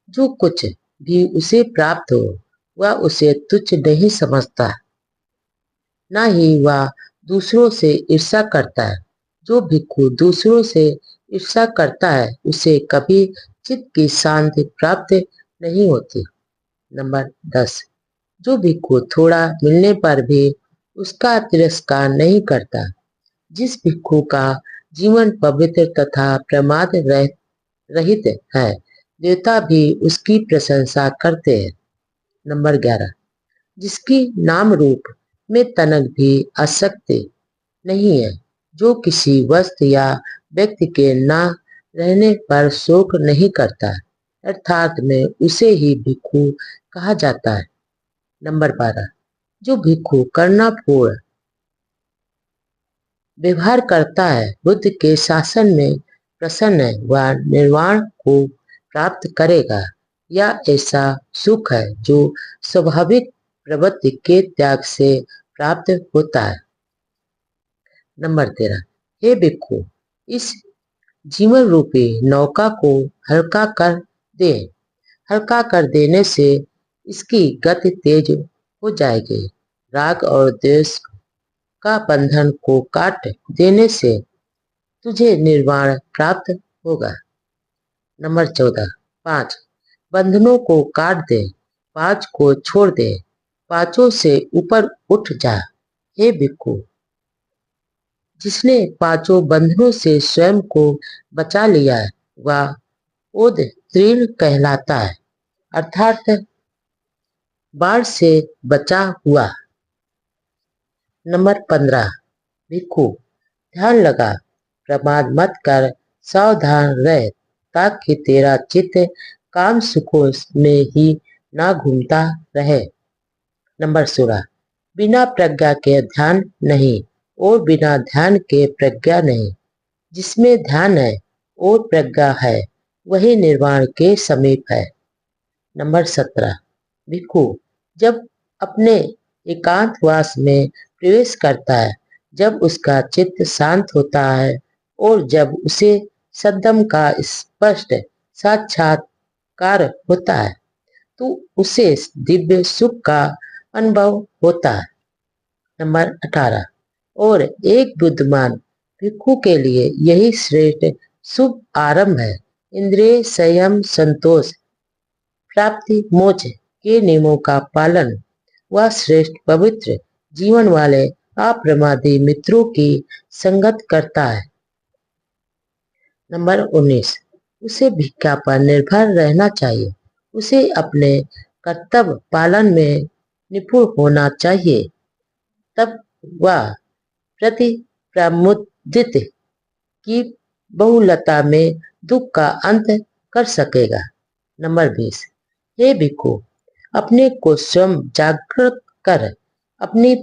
[SPEAKER 1] जो कुछ भी उसे प्राप्त हो वह उसे तुच्छ नहीं समझता, न ही वह दूसरों से ईर्ष्या करता है। जो भिक्षु दूसरों से ईर्ष्या करता है उसे कभी चित्त की शांति प्राप्त नहीं होती। नंबर 10। जो भिक्षु थोड़ा मिलने पर भी उसका तिरस्कार नहीं करता, जिस भिक्षु का जीवन पवित्र तथा प्रमाद रहित है। देवता भी उसकी प्रशंसा करते हैं। नंबर 11, जिसकी नाम रूप में तनक भी आसक्ति नहीं है, जो किसी वस्तु या व्यक्ति के ना रहने पर शोक नहीं करता, अर्थात में उसे ही भिक्षु कहा जाता है। नंबर 12, जो भिक्षु करुणापूर्ण व्यवहार करता है, बुद्ध के शासन में प्रसन्न है, वह निर्वाण को प्राप्त करेगा। यह ऐसा सुख है जो स्वाभाविक प्रवृत्ति के त्याग से प्राप्त होता है। नंबर 13, हे भिक्षु, इस जीवन रूपी नौका को हल्का कर दे। हल्का कर देने से इसकी गति तेज हो जाएगी। राग और द्वेष का बंधन को काट देने से तुझे निर्वाण प्राप्त होगा। नंबर 14, 5 बंधनों को काट दे, 5 को छोड़ दे, पांचों से ऊपर उठ जा। हे भिक्षु, जिसने पांचों बंधनों से स्वयं को बचा लिया है, वह उद्तीर्ण कहलाता है, अर्थात बाढ़ से बचा हुआ। नंबर 15, भिक्षु, ध्यान लगा, प्रमाद मत कर, सावधान रह, ताकि तेरा चित्त काम सुखों में ही ना घूमता रहे। नंबर 16, बिना प्रज्ञा के ध्यान नहीं और बिना ध्यान के प्रज्ञा नहीं। जिसमें ध्यान है और प्रज्ञा है, वही निर्वाण के समीप है। नंबर 17, भिक्षु, जब अपने एकांतवास में प्रवेश करता है, जब उसका चित्त शांत होता है और जब उसे सद्गम का स्पष्ट साक्षात्कार होता है, तो उसे दिव्य सुख का अनुभव होता है। नंबर 18, और एक बुद्धिमान भिक्षु के लिए यही श्रेष्ठ शुभ आरंभ है। इंद्रिय संयम, संतोष, प्राप्ति, मोक्ष के नियमों का पालन, वह श्रेष्ठ पवित्र जीवन वाले अप्रमादी मित्रों की संगत करता है। नंबर 19, उसे भिक्षा पर निर्भर रहना चाहिए। उसे अपने कर्तव्य पालन में निपुण होना चाहिए, तब वह प्रति प्रमुदित की बहुलता में दुख का अंत कर सकेगा। नंबर 20, हे भिक्षु, अपने को स्वयं जागृत कर, अपनी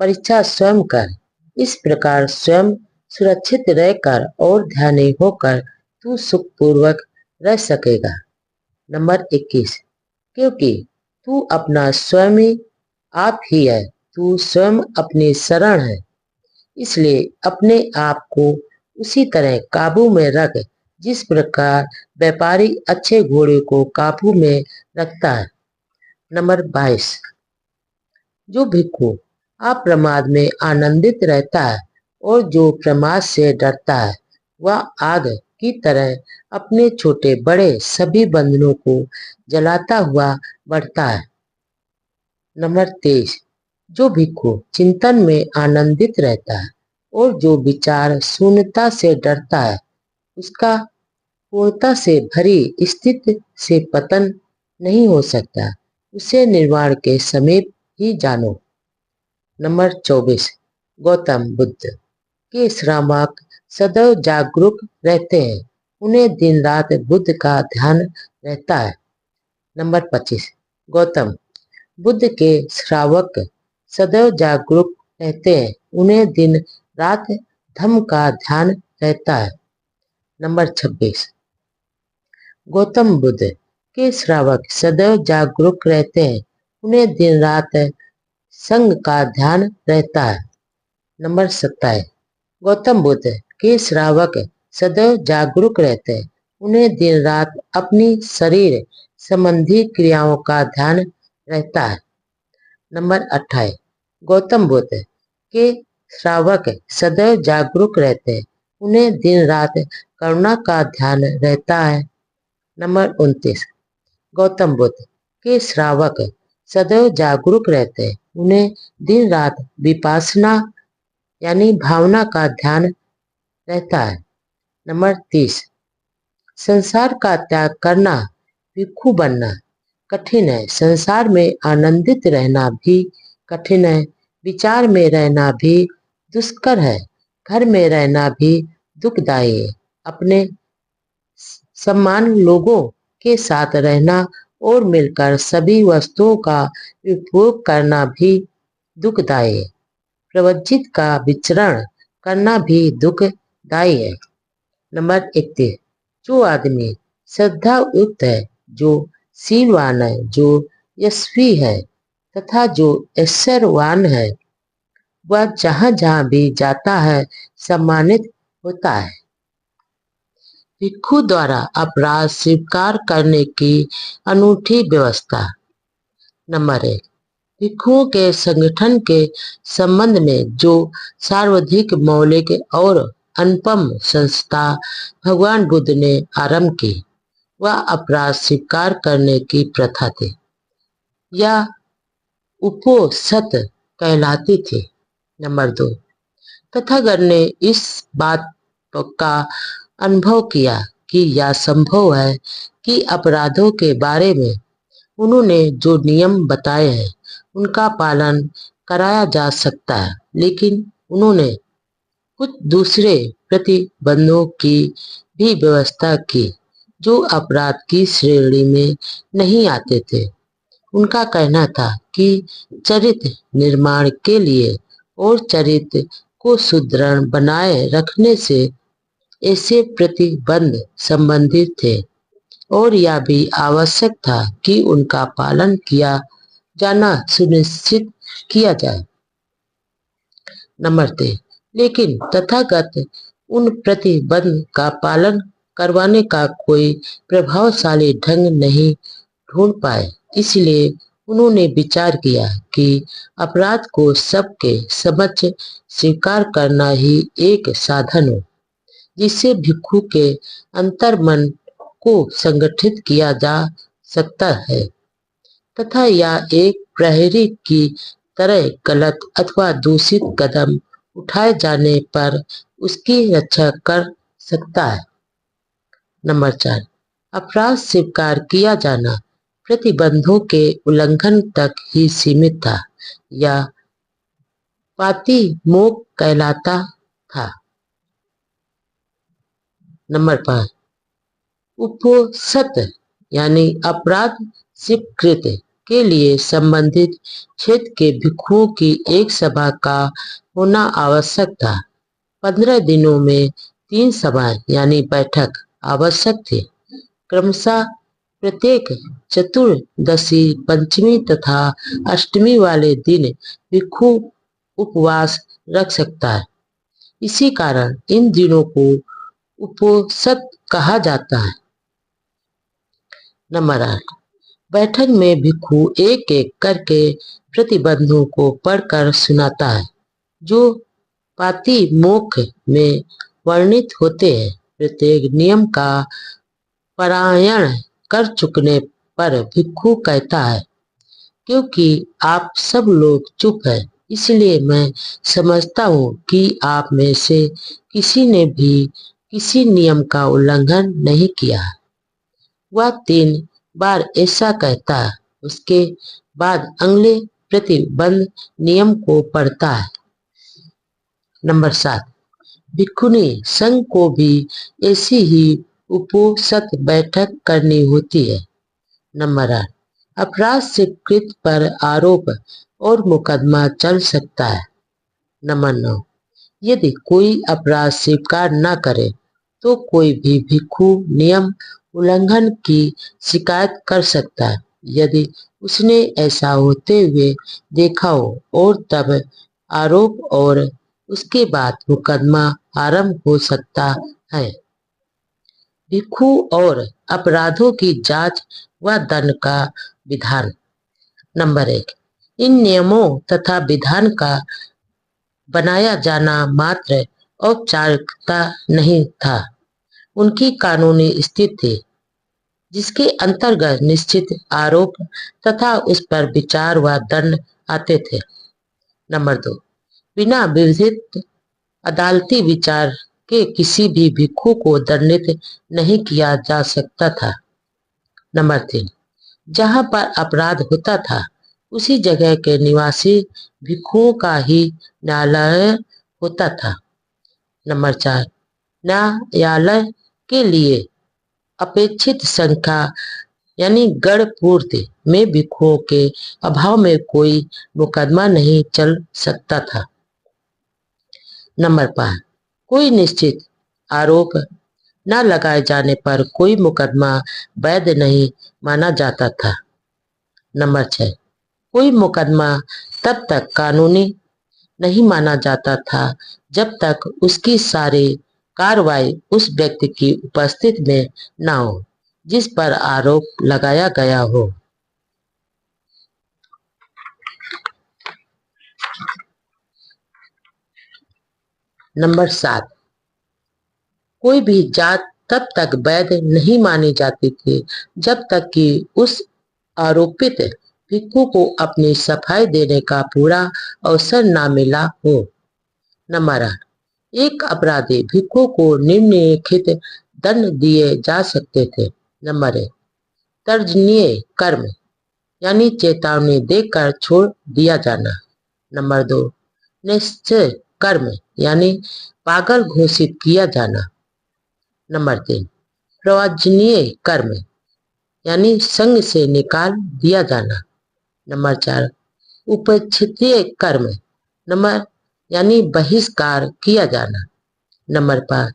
[SPEAKER 1] परीक्षा स्वयं कर। इस प्रकार स्वयं सुरक्षित रहकर और ध्यानी होकर तू सुखपूर्वक रह सकेगा। नंबर 21, क्योंकि तू अपना स्वयं आप ही है, तू स्वयं अपनी शरण है, इसलिए अपने आप को उसी तरह काबू में रख जिस प्रकार व्यापारी अच्छे घोड़े को काबू में रखता है। नंबर 22, जो भिक्षु अप्रमाद में आनंदित रहता है और जो प्रमाद से डरता है, वह आग की तरह अपने छोटे बड़े सभी बंधनों को जलाता हुआ बढ़ता है। नंबर 23, जो भिक्षु चिंतन में आनंदित रहता है और जो विचार शून्यता से डरता है, उसका पूर्णता से भरी स्थिति से पतन नहीं हो सकता। उसे निर्वाण के समीप ही जानो। नंबर 24, गौतम बुद्ध के श्रावक सदैव जागरूक रहते हैं, उन्हें दिन रात बुद्ध का ध्यान रहता है। नंबर 25, गौतम बुद्ध के श्रावक सदैव जागरूक रहते हैं, उन्हें दिन रात धम्म का ध्यान रहता है। नंबर 26, गौतम बुद्ध के श्रावक सदैव जागरूक रहते हैं, उन्हें दिन रात संग का ध्यान रहता है। नंबर 27, गौतम बुद्ध के श्रावक सदैव जागरूक रहते हैं, उन्हें दिन रात अपनी शरीर संबंधी क्रियाओं का ध्यान रहता है। नंबर 28, गौतम बुद्ध के श्रावक सदैव जागरूक रहते हैं, उन्हें दिन रात करुणा का ध्यान रहता है। नंबर 29, गौतम बुद्ध के श्रावक सदैव जागरूक रहते हैं, उन्हें दिन रात विपासना यानी भावना का ध्यान रहता है। नंबर 30, संसार का त्याग करना, भिक्षु बनना कठिन है। संसार में आनंदित रहना भी कठिन है। विचार में रहना भी दुष्कर है। घर में रहना भी दुखदायी है। अपने सम्मान लोगों के साथ रहना और मिलकर सभी वस्तुओं का उपभोग करना भी दुखदायी है। प्रवज्जित का विचरण करना भी दुखदायी है। नंबर 31, जो आदमी श्रद्धा युक्त है, जो शीलवान है, जो यशस्वी है तथा जो ऐश्वर्यवान है, वह जहां जहां भी जाता है सम्मानित होता है। भिक्षु द्वारा अपराध स्वीकार करने की अनूठी व्यवस्था। नंबर 1, भिक्षुओं के संगठन के संबंध में जो सर्वाधिक मौलिक और अनुपम संस्था भगवान बुद्ध ने आरंभ की, वह अपराध स्वीकार करने की प्रथा थी। यह उपोषत कहलाती थी। नंबर 2, तथागत ने इस बात का अनुभव किया कि यह संभव है कि अपराधों के बारे में उन्होंने जो नियम बताए हैं उनका पालन कराया जा सकता है, लेकिन उन्होंने कुछ दूसरे प्रतिबंधों की भी व्यवस्था की जो अपराध की श्रेणी में नहीं आते थे। उनका कहना था कि चरित्र निर्माण के लिए और चरित्र को सुदृढ़ बनाए रखने से ऐसे प्रतिबंध संबंधित थे और यह भी आवश्यक था कि उनका पालन किया जाना सुनिश्चित किया जाए। नंबर 3, लेकिन तथागत उन प्रतिबंध का पालन करवाने का कोई प्रभावशाली ढंग नहीं ढूंढ पाए। इसलिए उन्होंने विचार किया कि अपराध को सबके समक्ष स्वीकार करना ही एक साधन हो जिससे भिक्षु के अंतर्मन को संगठित किया जा सकता है तथा यह एक प्रहरी की तरह गलत अथवा दूषित कदम उठाए जाने पर उसकी रक्षा कर सकता है। नंबर 4, अपराध स्वीकार किया जाना प्रतिबंधों के उल्लंघन तक ही सीमित था। यह पातिमोक्ष कहलाता था। नंबर 5, उपोषत यानी अपराध स्वीकृत के लिए संबंधित क्षेत्र के भिक्षुओं की एक सभा का होना आवश्यक था। 15 दिनों में 3 सभाएं यानी बैठक आवश्यक थी। क्रमशः प्रत्येक चतुर्दशी, पंचमी तथा अष्टमी वाले दिन भिक्षु उपवास रख सकता है। इसी कारण इन दिनों को उपोषत कहा जाता है। नंबर 8, बैठक में भिक्षु एक एक करके प्रतिबंधों को पढ़कर सुनाता है जो पातिमोक्ष में वर्णित होते हैं। प्रत्येक नियम का पारायण कर चुकने पर भिक्षु कहता है, क्योंकि आप सब लोग चुप हैं, इसलिए मैं समझता हूँ कि आप में से किसी ने भी किसी नियम का उल्लंघन नहीं किया। वह 3 बार ऐसा कहता है, उसके बाद अगले प्रतिबंध नियम को पढ़ता है। नंबर 7, भिक्षुणी संघ को भी ऐसी ही उपोषत बैठक करनी होती है। नंबर 8, अपराध स्वीकृत पर आरोप और मुकदमा चल सकता है। नंबर 9, यदि कोई अपराध स्वीकार न करे तो कोई भी भिक्षु नियम उल्लंघन की शिकायत कर सकता है यदि उसने ऐसा होते हुए देखा हो और तब आरोप और उसके बाद मुकदमा आरंभ हो सकता है। भिक्षु और अपराधों की जांच व दंड का विधान। नंबर 1, इन नियमों तथा विधान का बनाया जाना मात्र औपचारिकता नहीं था, उनकी कानूनी स्थिति थी जिसके अंतर्गत निश्चित आरोप तथा उस पर विचार व दंड आते थे। नंबर 2, बिना विविध अदालती विचार के किसी भी भिक्षु को दंडित नहीं किया जा सकता था। नंबर 3, जहाँ पर अपराध होता था उसी जगह के निवासी भिक्षुओं का ही न्यायालय होता था। नंबर 4, न्यायालय के लिए अपेक्षित संख्या यानी गढ़ पूर्ति में भिक्षुओं के अभाव में कोई मुकदमा नहीं चल सकता था। नंबर 5, कोई निश्चित आरोप न लगाए जाने पर कोई मुकदमा वैध नहीं माना जाता था। नंबर 6, कोई मुकदमा तब तक कानूनी नहीं माना जाता था जब तक उसकी सारी कार्रवाई उस व्यक्ति की उपस्थिति में न हो जिस पर आरोप लगाया गया हो। नंबर 7, कोई भी जात तब तक वैध नहीं मानी जाती थी जब तक कि उस आरोपित भिक्षु को अपनी सफाई देने का पूरा अवसर न मिला हो। नंबर 8, एक अपराधी भिक्षु को निम्नलिखित दंड दिए जा सकते थे। नंबर 1, तर्जनीय कर्म यानी चेतावनी देकर छोड़ दिया जाना। नंबर 2, निश्चय कर्म यानी पागल घोषित किया जाना। नंबर 3, प्रवचनीय कर्म यानी संघ से निकाल दिया जाना। नंबर 4, उपेक्षितीय कर्म नंबर यानी बहिष्कार किया जाना। नंबर 5,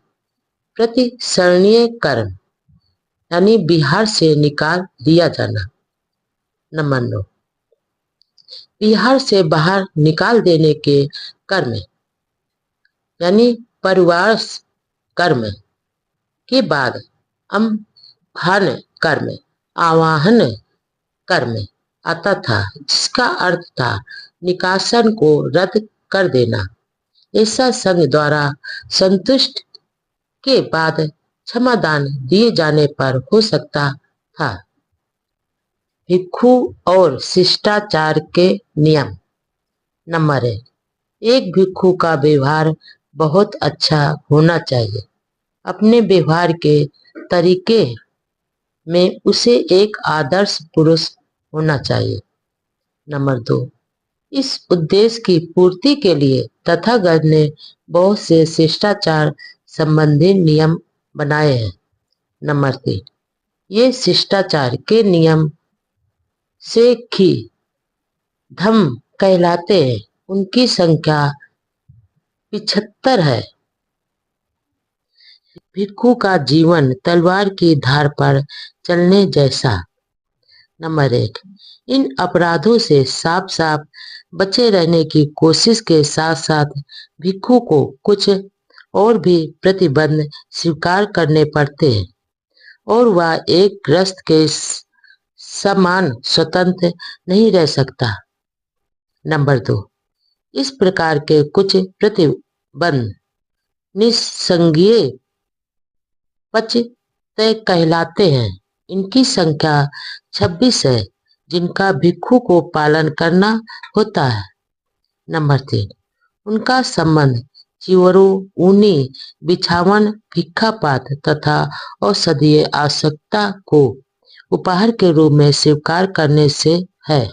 [SPEAKER 1] प्रतिसरणीय कर्म यानी बिहार से निकाल दिया जाना। नंबर 9, बिहार से बाहर निकाल देने के कर्म यानी परिवार कर्म के बाद आह्वान कर्म आवाहन कर्म आता था जिसका अर्थ था निकासन को रद्द कर देना। ऐसा संघ द्वारा संतुष्ट के बाद क्षमादान दिए जाने पर हो सकता था। भिक्षु और शिष्टाचार के नियम। नंबर 1, एक भिक्षु का व्यवहार बहुत अच्छा होना चाहिए। अपने व्यवहार के तरीके में उसे एक आदर्श पुरुष होना चाहिए। नंबर 2, इस उद्देश्य की पूर्ति के लिए तथागत ने बहुत से शिष्टाचार संबंधी नियम बनाए हैं। नंबर 3, ये शिष्टाचार के नियम से ही धम्म कहलाते हैं। उनकी संख्या 75 है। भिक्षु का जीवन तलवार की धार पर चलने जैसा। नंबर 1, इन अपराधों से साफ साफ बचे रहने की कोशिश के साथ साथ भिक्षु को कुछ और भी प्रतिबंध स्वीकार करने पड़ते हैं और वह एक ग्रस्त के समान स्वतंत्र नहीं रह सकता। नंबर 2, इस प्रकार के कुछ प्रतिबंध निस्संज्ञेय पचते कहलाते हैं। इनकी संख्या 26 है जिनका भिक्षु को पालन करना होता है। नंबर 3, उनका संबंध चिवरों, ऊनी बिछावन, भिक्षापात तथा औषधीय आवश्यकता को उपहार के रूप में स्वीकार करने से है।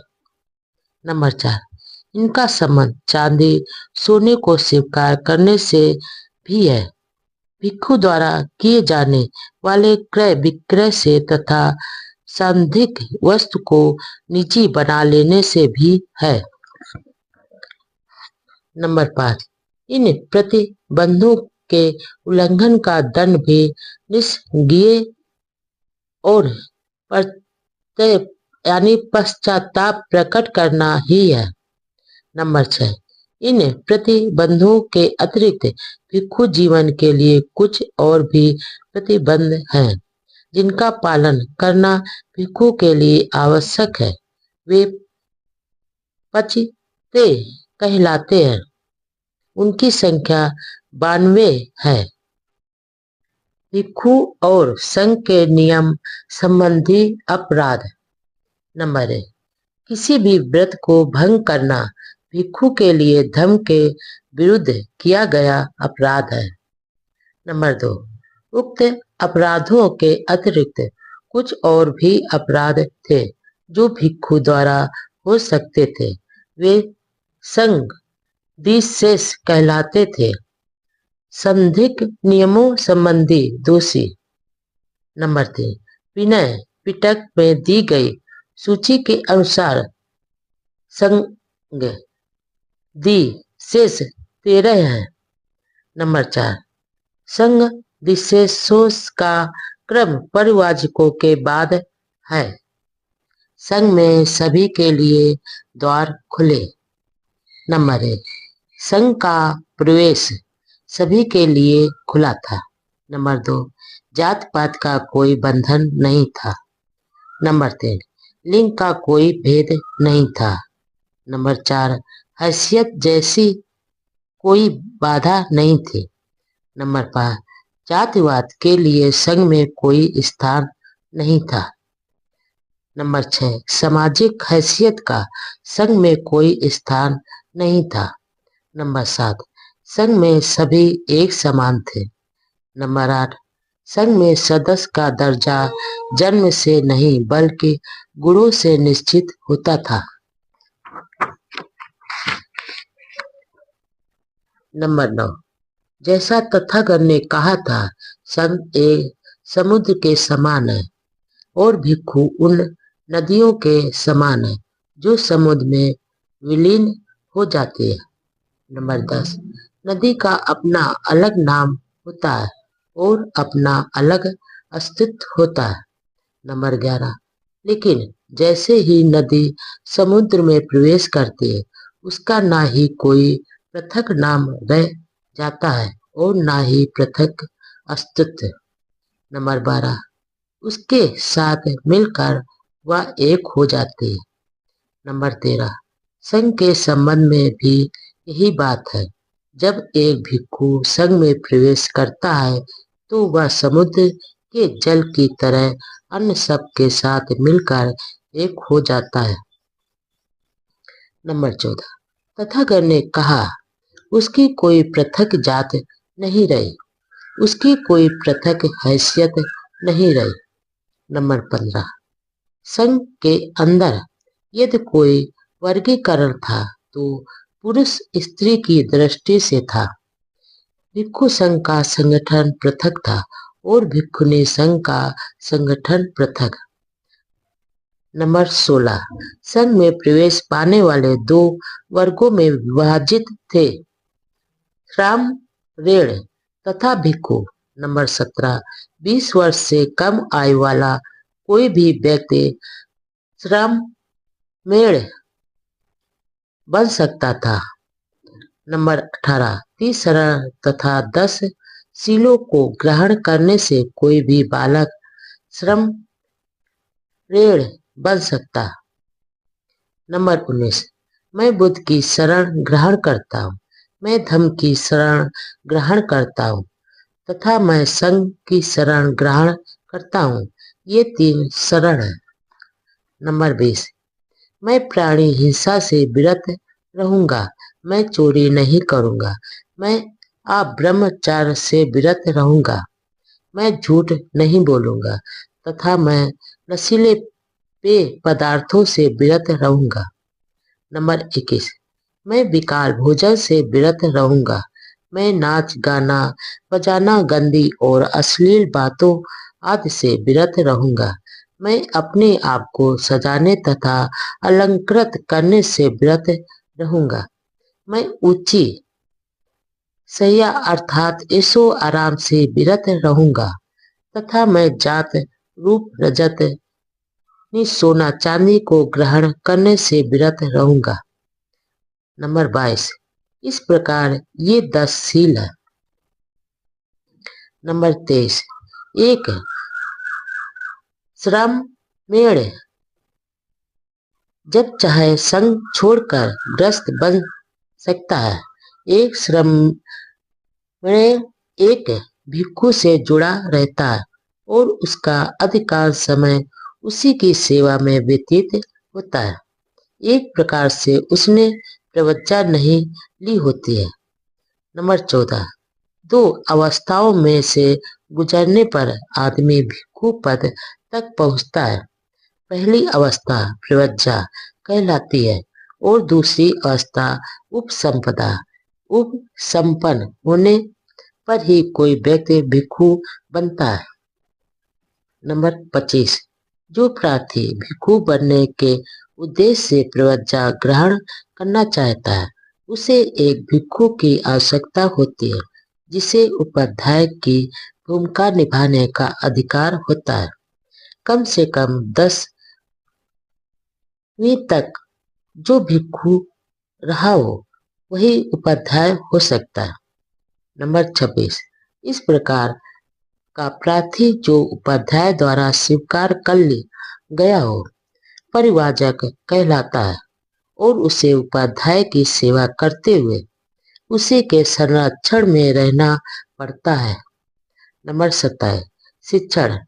[SPEAKER 1] नंबर 4, इनका संबंध चांदी सोने को स्वीकार करने से भी है। भिक्षु द्वारा किए जाने वाले क्रय विक्रय से तथा सांदिक वस्तु को निजी बना लेने से भी है। नंबर 5, इन प्रतिबंधों के उल्लंघन का दंड भी निस्संज्ञेय और यानी पश्चाताप प्रकट करना ही है। नंबर 6, इन प्रतिबंधों के अतिरिक्त भिक्षु जीवन के लिए कुछ और भी प्रतिबंध हैं जिनका पालन करना भिक्षु के लिए आवश्यक है। वे पचते कहलाते हैं। उनकी संख्या 92 है। भिक्षु और संघ के नियम संबंधी अपराध। नंबर 1, किसी भी व्रत को भंग करना भिक्षु के लिए धर्म के विरुद्ध किया गया अपराध है। नंबर 2, उक्त अपराधों के अतिरिक्त कुछ और भी अपराध थे जो भिक्षु द्वारा हो सकते थे। वे संग विशेष कहलाते थे। संधिक नियमों संबंधी दोषी। नंबर 3, विनय पिटक में दी गई सूची के अनुसार संग दी शेष 13 है। नंबर 4, संघ विशेषों का क्रम परिवाचकों के बाद है। संघ में सभी के लिए द्वार खुले। नंबर 1, संघ का प्रवेश सभी के लिए खुला था। नंबर 2, जात पात का कोई बंधन नहीं था। नंबर 3, लिंग का कोई भेद नहीं था। नंबर 4, हैसियत जैसी कोई बाधा नहीं थी। नंबर 5, जातिवाद के लिए संघ में कोई स्थान नहीं था। नंबर 6, सामाजिक हैसियत का संघ में कोई स्थान नहीं था। नंबर 7, संघ में सभी एक समान थे। नंबर 8, संघ में सदस्य का दर्जा जन्म से नहीं बल्कि गुणों से निश्चित होता था। नंबर 9, जैसा तथागत ने कहा था, संघ एक समुद्र के समान है और भिक्षु उन नदियों के समान है जो समुद्र में विलीन हो जाती है। नंबर 10, नदी का अपना अलग नाम होता है और अपना अलग अस्तित्व होता है। नंबर 11, लेकिन जैसे ही नदी समुद्र में प्रवेश करती है, उसका ना ही कोई पृथक नाम रह जाता है और ना ही पृथक अस्तित्व। नंबर 12, उसके साथ मिलकर वह एक हो जाती है। नंबर 13, संघ के संबंध में भी यही बात है। जब एक भिक्षु संघ में प्रवेश करता है तो वह समुद्र के जल की तरह अन्य सब के साथ मिलकर एक हो जाता है। नंबर 14, तथागत ने कहा, उसकी कोई पृथक जात नहीं रही, उसकी कोई पृथक हैसियत नहीं रही। नंबर 15, संघ के अंदर यदि कोई वर्गीकरण था तो पुरुष स्त्री की दृष्टि से था। भिक्षु संघ का संगठन पृथक था और भिक्षुणी संघ का संगठन पृथक। नंबर 16, संघ में प्रवेश पाने वाले 2 वर्गों में विभाजित थे, श्राम ऋण तथा भिक्षु। नंबर 17, 20 वर्ष से कम आयु वाला कोई भी व्यक्ति श्राम मेड़ बन सकता था। नंबर 18, 30 शरण तथा 10 शीलों को ग्रहण करने से कोई भी बालक श्रम ऋण बन सकता। नंबर 19, मैं बुद्ध की शरण ग्रहण करता हूँ, मैं धम्म की शरण ग्रहण करता हूँ तथा मैं संघ की शरण ग्रहण करता हूँ। ये 3 शरण है। नंबर 20, मैं प्राणी हिंसा से विरत रहूंगा, मैं चोरी नहीं करूंगा, मैं अब्रह्मचार्य से विरत रहूंगा, मैं झूठ नहीं बोलूंगा तथा मैं नशीले पेय पदार्थों से विरत रहूंगा। नंबर 21, मैं विकार भोजन से विरत रहूंगा, मैं नाच गाना बजाना गंदी और अश्लील बातों आदि से विरत रहूंगा, मैं अपने आप को सजाने तथा अलंकृत करने से विरत रहूंगा, मैं ऊंची सैया अर्थात ऐशो आराम से विरत रहूंगा तथा मैं जात रूप रजत सोना चांदी को ग्रहण करने से विरत रहूंगा। नंबर 22, इस प्रकार ये 10 शील है। नंबर 23, 1 श्रम मेड़ जब चाहे संघ छोड़कर ग्रस्त बन सकता है। एक श्रम मेड़ एक भिक्षु से जुड़ा रहता है और उसका अधिकांश समय उसी की सेवा में व्यतीत होता है। एक प्रकार से उसने प्रवज्जा नहीं ली होती है। नंबर 14, दो अवस्थाओं में से गुजरने पर आदमी भिक्षु पद तक पहुंचता है। पहली अवस्था प्रव्रज्जा कहलाती है और दूसरी अवस्था उपसंपदा। उपसंपन्न होने पर ही कोई व्यक्ति भिक्षु बनता है। नंबर 25। जो प्रार्थी भिक्षु बनने के उद्देश्य से प्रव्रज्जा ग्रहण करना चाहता है, उसे एक भिक्षु की आवश्यकता होती है, जिसे उपाध्याय की भूमिका निभाने का अधिकार होता है। कम से कम 10वीं तक जो भिक्षु रहा हो वही उपाध्याय हो सकता है। नंबर 26। इस प्रकार का प्रार्थी जो उपाध्याय द्वारा स्वीकार कर लिया गया हो परिवाजक कहलाता है और उसे उपाध्याय की सेवा करते हुए उसी के संरक्षण में रहना पड़ता है। नंबर 27। शिक्षण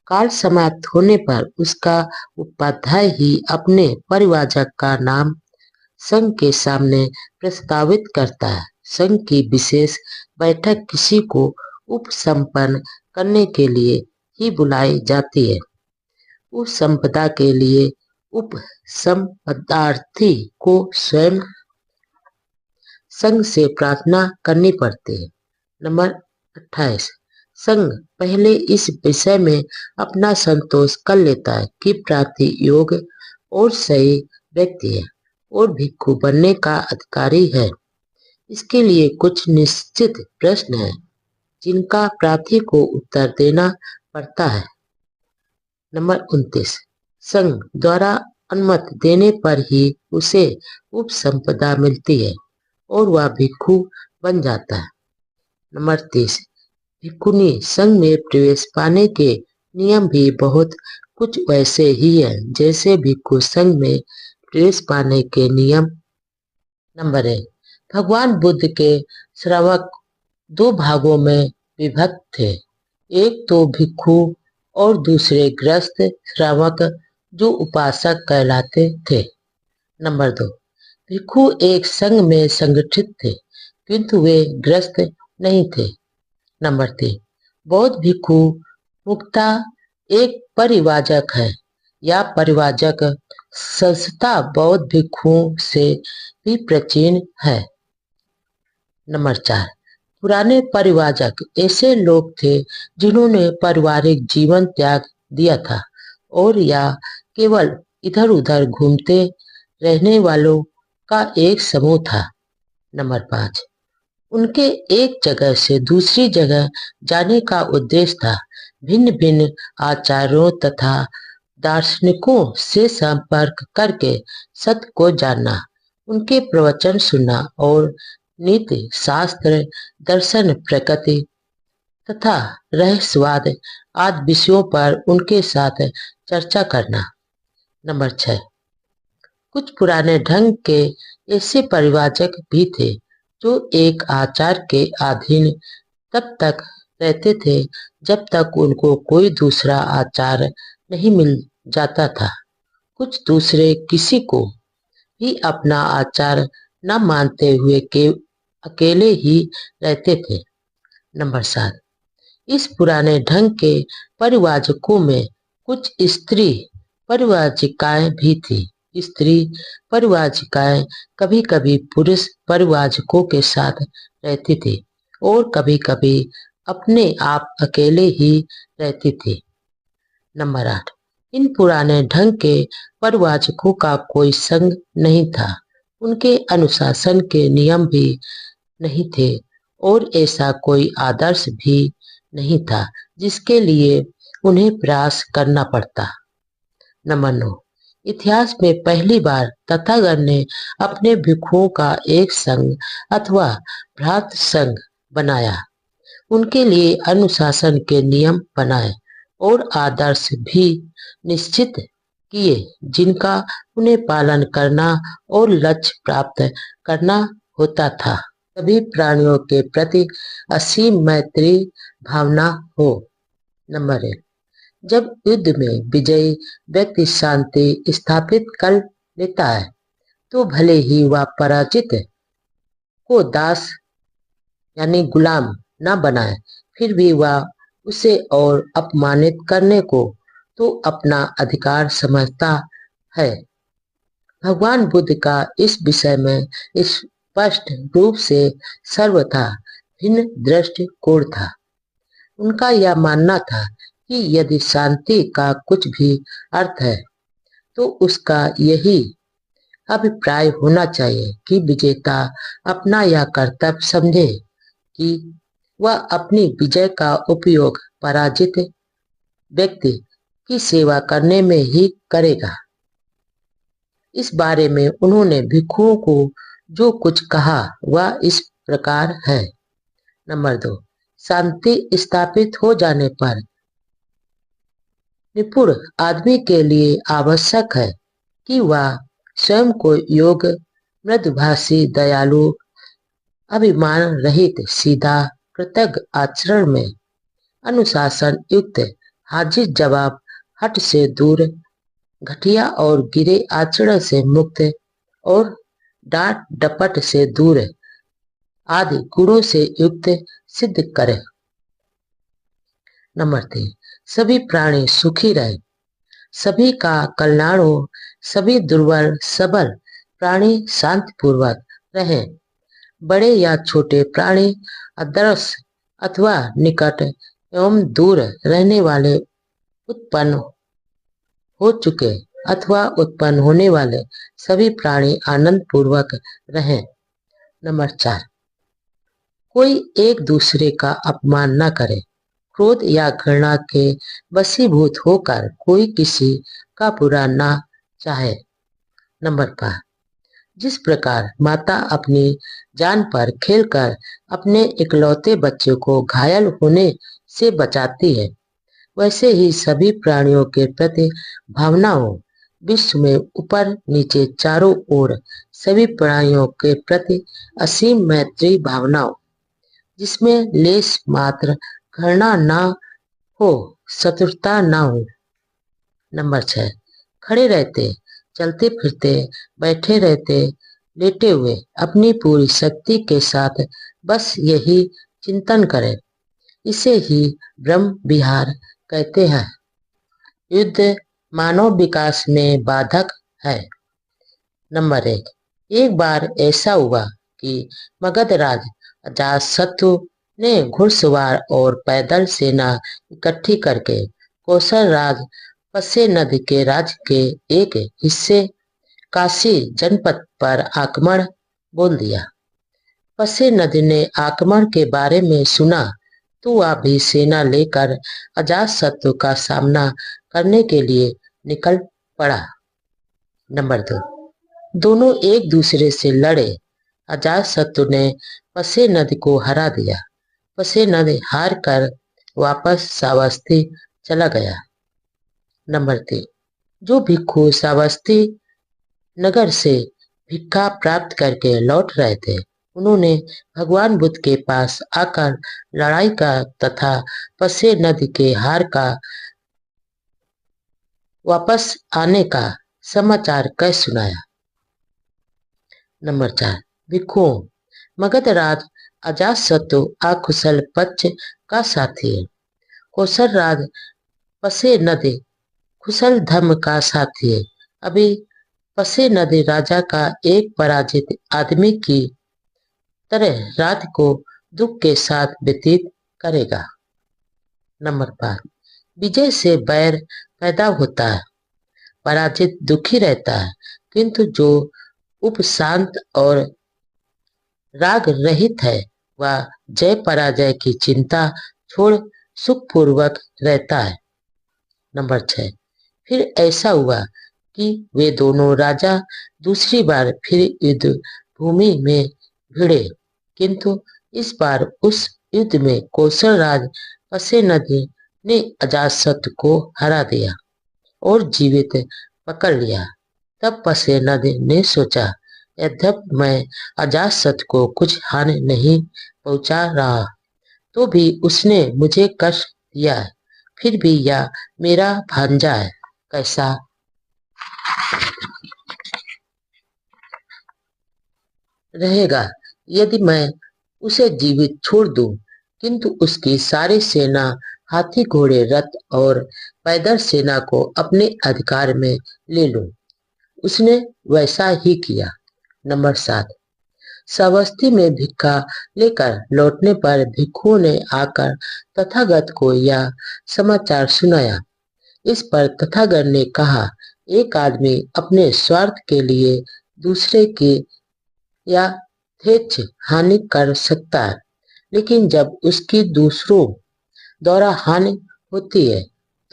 [SPEAKER 1] काल समाप्त होने पर उसका उपाध्याय ही अपने परिवाजक का नाम संघ के सामने प्रस्तावित करता है। संघ की विशेष बैठक किसी को उपसंपन्न करने के लिए ही बुलाई जाती है। उपसंपदा के लिए उपसंपदार्थी को स्वयं संघ से प्रार्थना करनी पड़ती है। नंबर 28। संघ पहले इस विषय में अपना संतोष कर लेता है कि प्रार्थी योग्य और सही व्यक्ति है और भिक्षु बनने का अधिकारी है। इसके लिए कुछ निश्चित प्रश्न हैं जिनका प्रार्थी को उत्तर देना पड़ता है। नंबर 29। संघ द्वारा अनुमति देने पर ही उसे उपसंपदा मिलती है और वह भिक्षु बन जाता है। नंबर 30। भिक्षुनी संघ में प्रवेश पाने के नियम भी बहुत कुछ वैसे ही है जैसे भिक्षु संघ में प्रवेश पाने के नियम। नंबर 1। भगवान बुद्ध के श्रावक दो भागों में विभक्त थे। एक तो भिक्षु और दूसरे गृहस्थ श्रावक जो उपासक कहलाते थे। नंबर 2। भिक्षु एक संघ में संगठित थे किंतु वे गृहस्थ नहीं थे। नंबर 3। बौद्ध भिक्षु मुक्ता एक परिवाजक है या परिवाजक संस्था बौद्ध भिक्षुओं से भी प्राचीन है। नंबर 4। पुराने परिवाजक ऐसे लोग थे जिन्होंने पारिवारिक जीवन त्याग दिया था और या केवल इधर उधर घूमते रहने वालों का एक समूह था। नंबर 5। उनके एक जगह से दूसरी जगह जाने का उद्देश्य था भिन्न भिन्न आचार्यों तथा दार्शनिकों से संपर्क करके सत्य को जानना, उनके प्रवचन सुनना और नीति शास्त्र दर्शन प्रकृति तथा रहस्यवाद आदि विषयों पर उनके साथ चर्चा करना। नंबर 6। कुछ पुराने ढंग के ऐसे परिवाचक भी थे जो एक आचार के अधीन तब तक रहते थे जब तक उनको कोई दूसरा आचार नहीं मिल जाता था। कुछ दूसरे किसी को भी अपना आचार न मानते हुए के अकेले ही रहते थे। नंबर 7। इस पुराने ढंग के परिवाजकों में कुछ स्त्री परिवाजिकाएं भी थी। स्त्री परिवाजिकाएं कभी कभी पुरुष परिवाजकों के साथ रहती थी और कभी कभी अपने आप अकेले ही रहती थी। नंबर 8। इन पुराने ढंग के परिवाजकों का कोई संघ नहीं था, उनके अनुशासन के नियम भी नहीं थे और ऐसा कोई आदर्श भी नहीं था जिसके लिए उन्हें प्रयास करना पड़ता। नंबर 9। इतिहास में पहली बार तथागत ने अपने भिक्षुओं का एक संघ अथवा भ्रात संघ बनाया, उनके लिए अनुशासन के नियम बनाए और आदर्श भी निश्चित किए जिनका उन्हें पालन करना और लक्ष्य प्राप्त करना होता था। सभी प्राणियों के प्रति असीम मैत्री भावना हो। नंबर 1। जब युद्ध में विजयी व्यक्ति शांति स्थापित कर लेता है तो भले ही वह पराजित को दास यानी गुलाम न बनाए, फिर भी वह उसे और अपमानित करने को तो अपना अधिकार समझता है। भगवान बुद्ध का इस विषय में स्पष्ट रूप से सर्वथा भिन्न दृष्टिकोण था। उनका यह मानना था कि यदि शांति का कुछ भी अर्थ है तो उसका यही अभिप्राय होना चाहिए कि विजेता अपना यह कर्तव्य समझे कि वह अपनी विजय का उपयोग पराजित व्यक्ति की सेवा करने में ही करेगा। इस बारे में उन्होंने भिक्षुओं को जो कुछ कहा वह इस प्रकार है। नंबर 2, शांति स्थापित हो जाने पर निपुण आदमी के लिए आवश्यक है कि वह स्वयं को योग, मृदुभाषी, दयालु, अभिमान रहित, सीधा, कृतज्ञ आचरण में, अनुशासन युक्त, हाजिर जवाब हट से दूर, घटिया और गिरे आचरण से मुक्त और डांट डपट से दूर आदि गुणों से युक्त सिद्ध करे। नंबर 3, सभी प्राणी सुखी रहे, सभी का कल्याण हो, सभी दुर्बल सबल प्राणी शांतिपूर्वक रहें, बड़े या छोटे प्राणी, आदर्श अथवा निकट एवं दूर रहने वाले, उत्पन्न हो चुके अथवा उत्पन्न होने वाले सभी प्राणी आनंद पूर्वक रहें। नंबर 4, कोई एक दूसरे का अपमान न करे, क्रोध या घृणा के वशीभूत होकर कोई किसी का बुरा ना चाहे। नंबर 5, जिस प्रकार माता अपनी जान पर खेलकर अपने इकलौते बच्चे को घायल होने से बचाती है, वैसे ही सभी प्राणियों के प्रति भावनाओं, विश्व में ऊपर नीचे चारों ओर सभी प्राणियों के प्रति असीम मैत्री भावनाओं, जिसमें लेश मात्र घृणा ना हो, शत्रुता ना हो। नंबर 6, खड़े रहते, चलते फिरते, बैठे रहते, लेटे हुए अपनी पूरी शक्ति के साथ बस यही चिंतन करें, इसे ही ब्रह्म विहार कहते हैं। युद्ध मानव विकास में बाधक है। नंबर 1, एक बार ऐसा हुआ कि मगध राज अजातशत्रु ने घुड़सवार और पैदल सेना इकट्ठी करके कौशल राज पसे नदी के राज्य के एक हिस्से काशी जनपद पर आक्रमण बोल दिया। पसे नदी ने आक्रमण के बारे में सुना तो वह भी सेना लेकर अजातशत्रु का सामना करने के लिए निकल पड़ा। नंबर 2, दोनों एक दूसरे से लड़े। अजातशत्रु ने पसे नदी को हरा दिया। पसे नदी हार कर वापस श्रावस्ती चला गया। नंबर 3, जो भिक्षु श्रावस्ती नगर से भिक्षा प्राप्त करके लौट रहे थे, उन्होंने भगवान बुद्ध के पास आकर लड़ाई का तथा पसे नदी के हार का वापस आने का समाचार कह सुनाया। नंबर 4, भिक्षुओं, मगध राज अजातशत्रु अकुशल पक्ष का साथी है। कौशल राज पसे नदी कुशल धर्म का साथी है। अभी पसे नदी राजा का एक पराजित आदमी की तरह रात को दुख के साथ व्यतीत करेगा। नंबर 5, विजय से बैर पैदा होता है, पराजित दुखी रहता है, किंतु जो उपशांत और राग रहित है वह जय पराजय की चिंता छोड़ सुखपूर्वक रहता है। नंबर 6, फिर ऐसा हुआ कि वे दोनों राजा दूसरी बार फिर युद्ध भूमि में भिड़े, किंतु इस बार उस युद्ध में कौशल राज पसे नदी ने अजातशत्रु को हरा दिया और जीवित पकड़ लिया। तब पसे नदी ने सोचा, यद्यपि मैं अजातशत्रु को कुछ हानि नहीं पहुंचा रहा तो भी उसने मुझे कष्ट दिया है, फिर भी यह मेरा भांजा है, कैसा रहेगा यदि मैं उसे जीवित छोड़ दूं। किंतु उसकी सारी सेना हाथी घोड़े रथ और पैदल सेना को अपने अधिकार में ले लूं। उसने वैसा ही किया। नंबर 7, श्रावस्ती में भिक्षा लेकर लौटने पर भिक्षुओं ने आकर तथागत को यह समाचार सुनाया। इस पर तथागत ने कहा, एक आदमी अपने स्वार्थ के लिए दूसरे की यथेच्छ हानि कर सकता है, लेकिन जब उसकी दूसरों द्वारा हानि होती है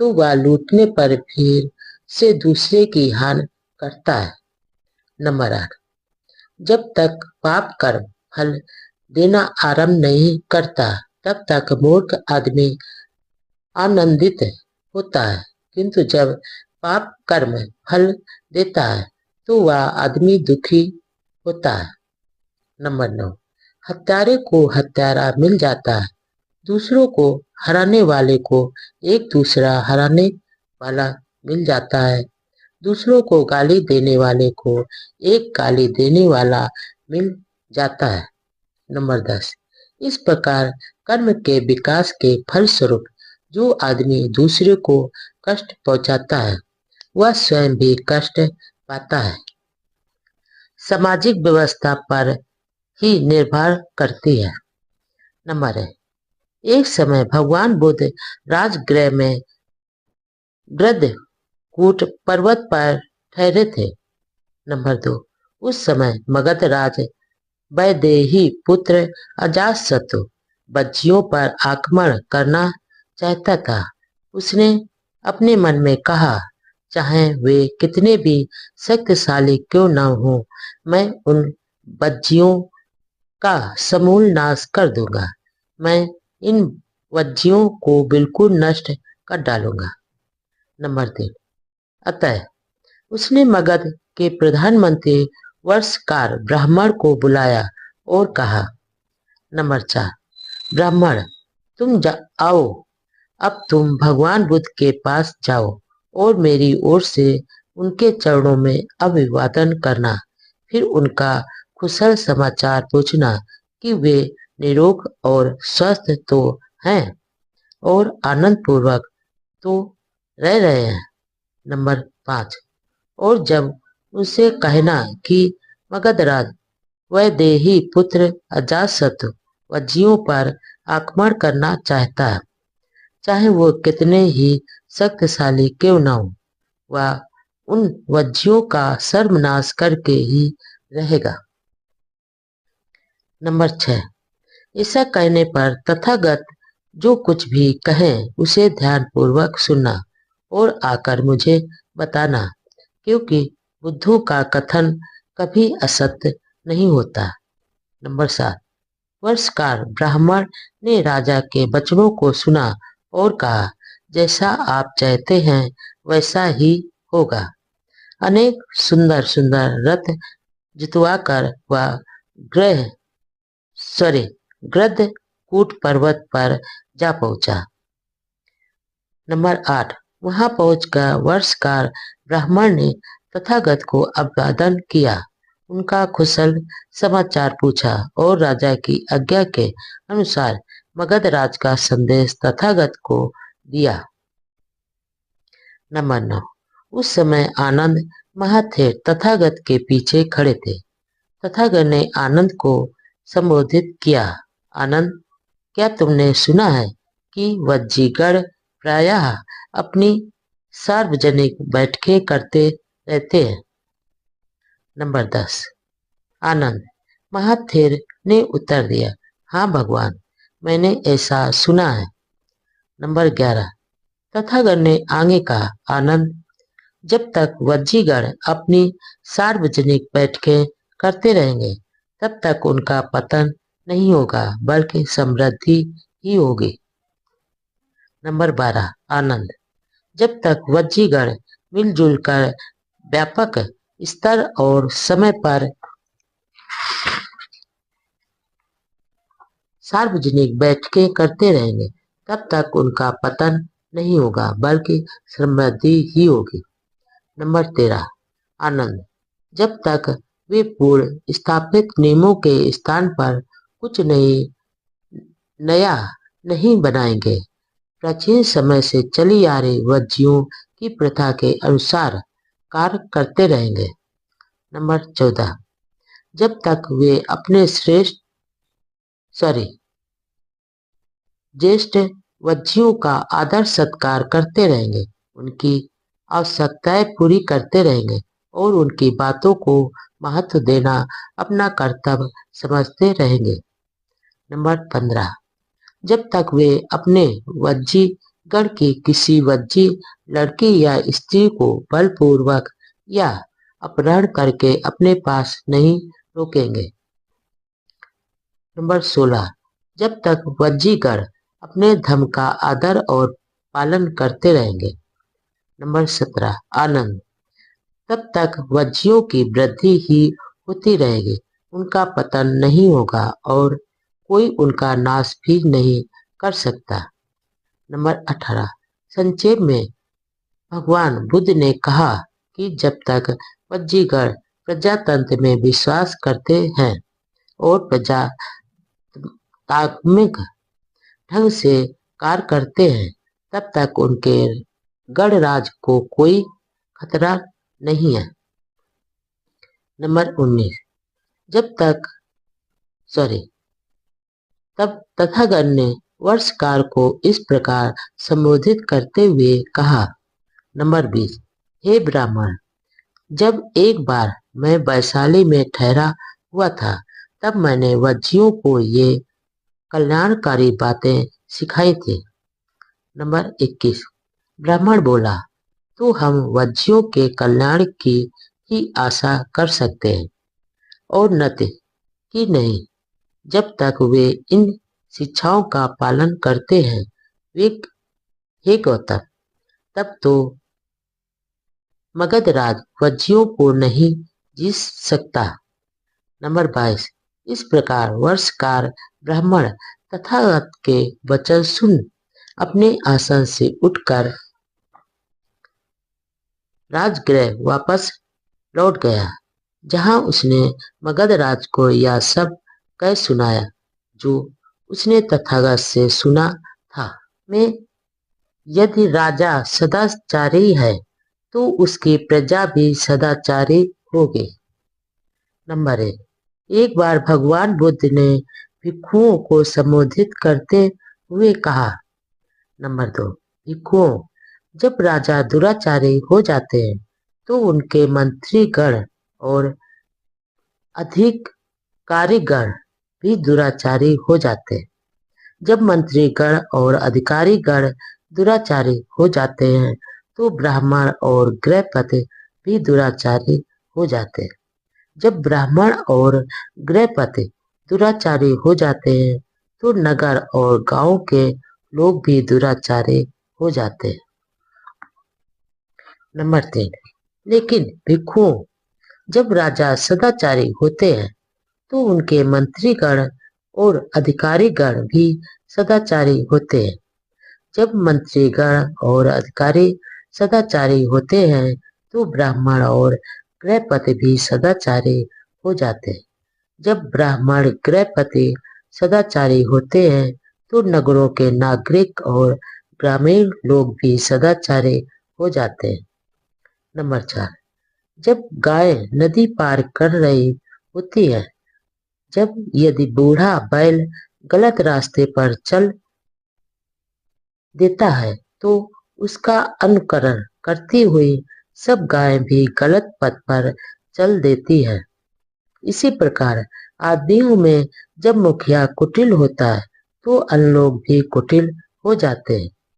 [SPEAKER 1] तो वह लूटने पर फिर से दूसरे की हानि करता है। नंबर 8, जब तक पाप कर्म फल देना आरंभ नहीं करता तब तक मूर्ख आदमी आनंदित होता है, किंतु जब पाप कर्म फल देता है तो वह आदमी दुखी होता है। नंबर 9, हत्यारे को हत्यारा मिल जाता है, दूसरों को हराने वाले को एक दूसरा हराने वाला मिल जाता है, दूसरों को गाली देने वाले को एक गाली देने वाला मिल जाता है। नंबर 10, इस प्रकार कर्म के विकास के फलस्वरूप जो आदमी दूसरे को कष्ट पहुंचाता है वह स्वयं भी कष्ट पाता है। सामाजिक व्यवस्था पर ही निर्भर करती है। नंबर 1, एक समय भगवान बुद्ध राजगृह में गृद्धकूट पर्वत पर ठहरे थे। नंबर 2, उस समय मगध राज वैदेही पुत्र अजातशत्रु बच्चियों पर आक्रमण करना चाहता था। उसने अपने मन में कहा, चाहे वे कितने भी शक्तिशाली क्यों न हो, मैं उन बच्चियों का समूल नाश कर दूंगा। मैं इन वज्जियों को बिल्कुल नष्ट कर डालूंगा। नंबर 3, अतः उसने मगध के प्रधानमंत्री वर्षकार ब्राह्मण को बुलाया और कहा, नंबर 4, ब्राह्मण तुम आओ, अब तुम भगवान बुद्ध के पास जाओ और मेरी ओर से उनके चरणों में अभिवादन करना, फिर उनका कुशल समाचार पूछना कि वे निरोग और स्वस्थ तो हैं और आनंद पूर्वक तो रह रहे हैं। नंबर 5, और जब उनसे कहना कि मगधराज वैदेही पुत्र अजातशत्रु वज्जियों पर आक्रमण करना चाहता है, चाहे वो कितने ही शक्तिशाली क्यों न हो, वह उन वज्जियों का सर्वनाश करके ही रहेगा। नंबर 6, ऐसा कहने पर तथागत जो कुछ भी कहें उसे ध्यानपूर्वक सुनना और आकर मुझे बताना, क्योंकि बुद्धों का कथन कभी असत्य नहीं होता। नंबर 7, वर्षकार ब्राह्मण ने राजा के वचनों को सुना और कहा, जैसा आप चाहते हैं वैसा ही होगा। अनेक सुंदर सुंदर रथ जितवाकर वह गृद्धकूट पर्वत पर जा पहुंचा। नंबर 8, वहां पहुंचकर वर्षकार ब्राह्मण ने तथागत को अभिवादन किया, उनका कुशल समाचार पूछा और राजा की आज्ञा के अनुसार मगध राज का संदेश तथागत को दिया। नंबर 9, उस समय आनंद महाथेर तथागत के पीछे खड़े थे। तथागत ने आनंद को संबोधित किया, आनंद, क्या तुमने सुना है कि वज्जीगण प्रायः अपनी सार्वजनिक बैठकें करते रहते हैं? नंबर 10, आनंद महाथेर ने उत्तर दिया, हाँ भगवान, मैंने ऐसा सुना है। नंबर 11, तथागत ने आगे कहा, आनंद, जब तक वज्जीगण अपनी सार्वजनिक बैठकें करते रहेंगे तब तक उनका पतन नहीं होगा बल्कि समृद्धि ही होगी। नंबर 12, आनंद, जब तक वज्जीगण मिलजुल कर व्यापक स्तर और समय पर सार्वजनिक बैठकें करते रहेंगे तब तक उनका पतन नहीं होगा बल्कि समृद्धि ही होगी। नंबर 13, आनंद, जब तक वे पूर्ण स्थापित नियमों के स्थान पर कुछ नई नया नहीं बनाएंगे, प्राचीन समय से चली आ रही वज्जियों की प्रथा के अनुसार कार्य करते रहेंगे। नंबर 14, जब तक वे अपने ज्येष्ठ वज्जियों का आदर सत्कार करते रहेंगे, उनकी आवश्यकताएं पूरी करते रहेंगे और उनकी बातों को महत्व देना अपना कर्तव्य समझते रहेंगे। नंबर 15, जब तक वे अपने वज्जी गण की किसी वज्जी लड़की या स्त्री को बलपूर्वक या अपहरण करके अपने पास नहीं रोकेंगे। नंबर 16, जब तक वज्जीगण अपने धर्म का आदर और पालन करते रहेंगे। नंबर 17, आनंद, तब तक वज्जियों की वृद्धि ही होती रहेगी, उनका पतन नहीं होगा और कोई उनका नाश भी नहीं कर सकता। नंबर 18, संक्षेप में भगवान बुद्ध ने कहा कि जब तक वज्जीगण प्रजातंत्र में विश्वास करते हैं और प्रजातात्मक ढंग से कार्य करते हैं, तब तक उनके गणराज को कोई खतरा नहीं है। नंबर 19, जब तक तब तथागत ने वर्षकार को इस प्रकार संबोधित करते हुए कहा। नंबर 20, हे ब्राह्मण, जब एक बार मैं वैशाली में ठहरा हुआ था, तब मैंने वज्जियों को ये कल्याणकारी बातें सिखाई थी। नंबर 21, ब्राह्मण बोला, तो हम वज्जियों के कल्याण की ही आशा कर सकते हैं और नत्य कि नहीं, जब तक वे इन शिक्षाओं का पालन करते हैं। वे हे गौतम, तब तो मगधराज वज्जियों को नहीं जीत सकता। नंबर 22, इस प्रकार वर्षकार ब्राह्मण तथागत के वचन सुन अपने आसन से उठकर राजगृह वापस लौट गया, जहां उसने मगधराज को यह सब कह सुनाया जो उसने तथागत से सुना था। में यदि राजा सदाचारी है तो उसकी प्रजा भी सदाचारी होगी। नंबर 1, एक बार भगवान बुद्ध ने भिक्षुओं को संबोधित करते हुए कहा। नंबर 2, भिक्षुओं, जब राजा दुराचारी हो जाते हैं तो उनके मंत्रीगण और अधिकारीगण भी दुराचारी हो जाते हैं। जब मंत्रीगण और अधिकारीगण दुराचारी हो जाते हैं तो ब्राह्मण और गृहपति भी दुराचारी हो जाते हैं। जब ब्राह्मण और गृहपति दुराचारी हो जाते हैं तो नगर और गांव के लोग भी दुराचारी हो जाते हैं। नंबर 3, लेकिन भिक्षुओं, जब राजा सदाचारी होते हैं तो उनके मंत्रीगण और अधिकारीगण भी सदाचारी होते हैं। जब मंत्रीगण और अधिकारी सदाचारी होते हैं तो ब्राह्मण और गृहपति भी सदाचारी हो जाते हैं। जब ब्राह्मण गृहपति सदाचारी होते हैं तो नगरों के नागरिक और ग्रामीण लोग भी सदाचारी हो जाते हैं। नंबर 4, जब गाय नदी पार कर रही होती है, जब यदि बूढ़ा बैल गलत रास्ते पर चल देता है तो उसका अनुकरण करती हुई सब गायें भी गलत पथ पर चल देती है। इसी प्रकार आदमियों में जब मुखिया कुटिल होता है तो अन्य लोग भी कुटिल हो जाते हैं।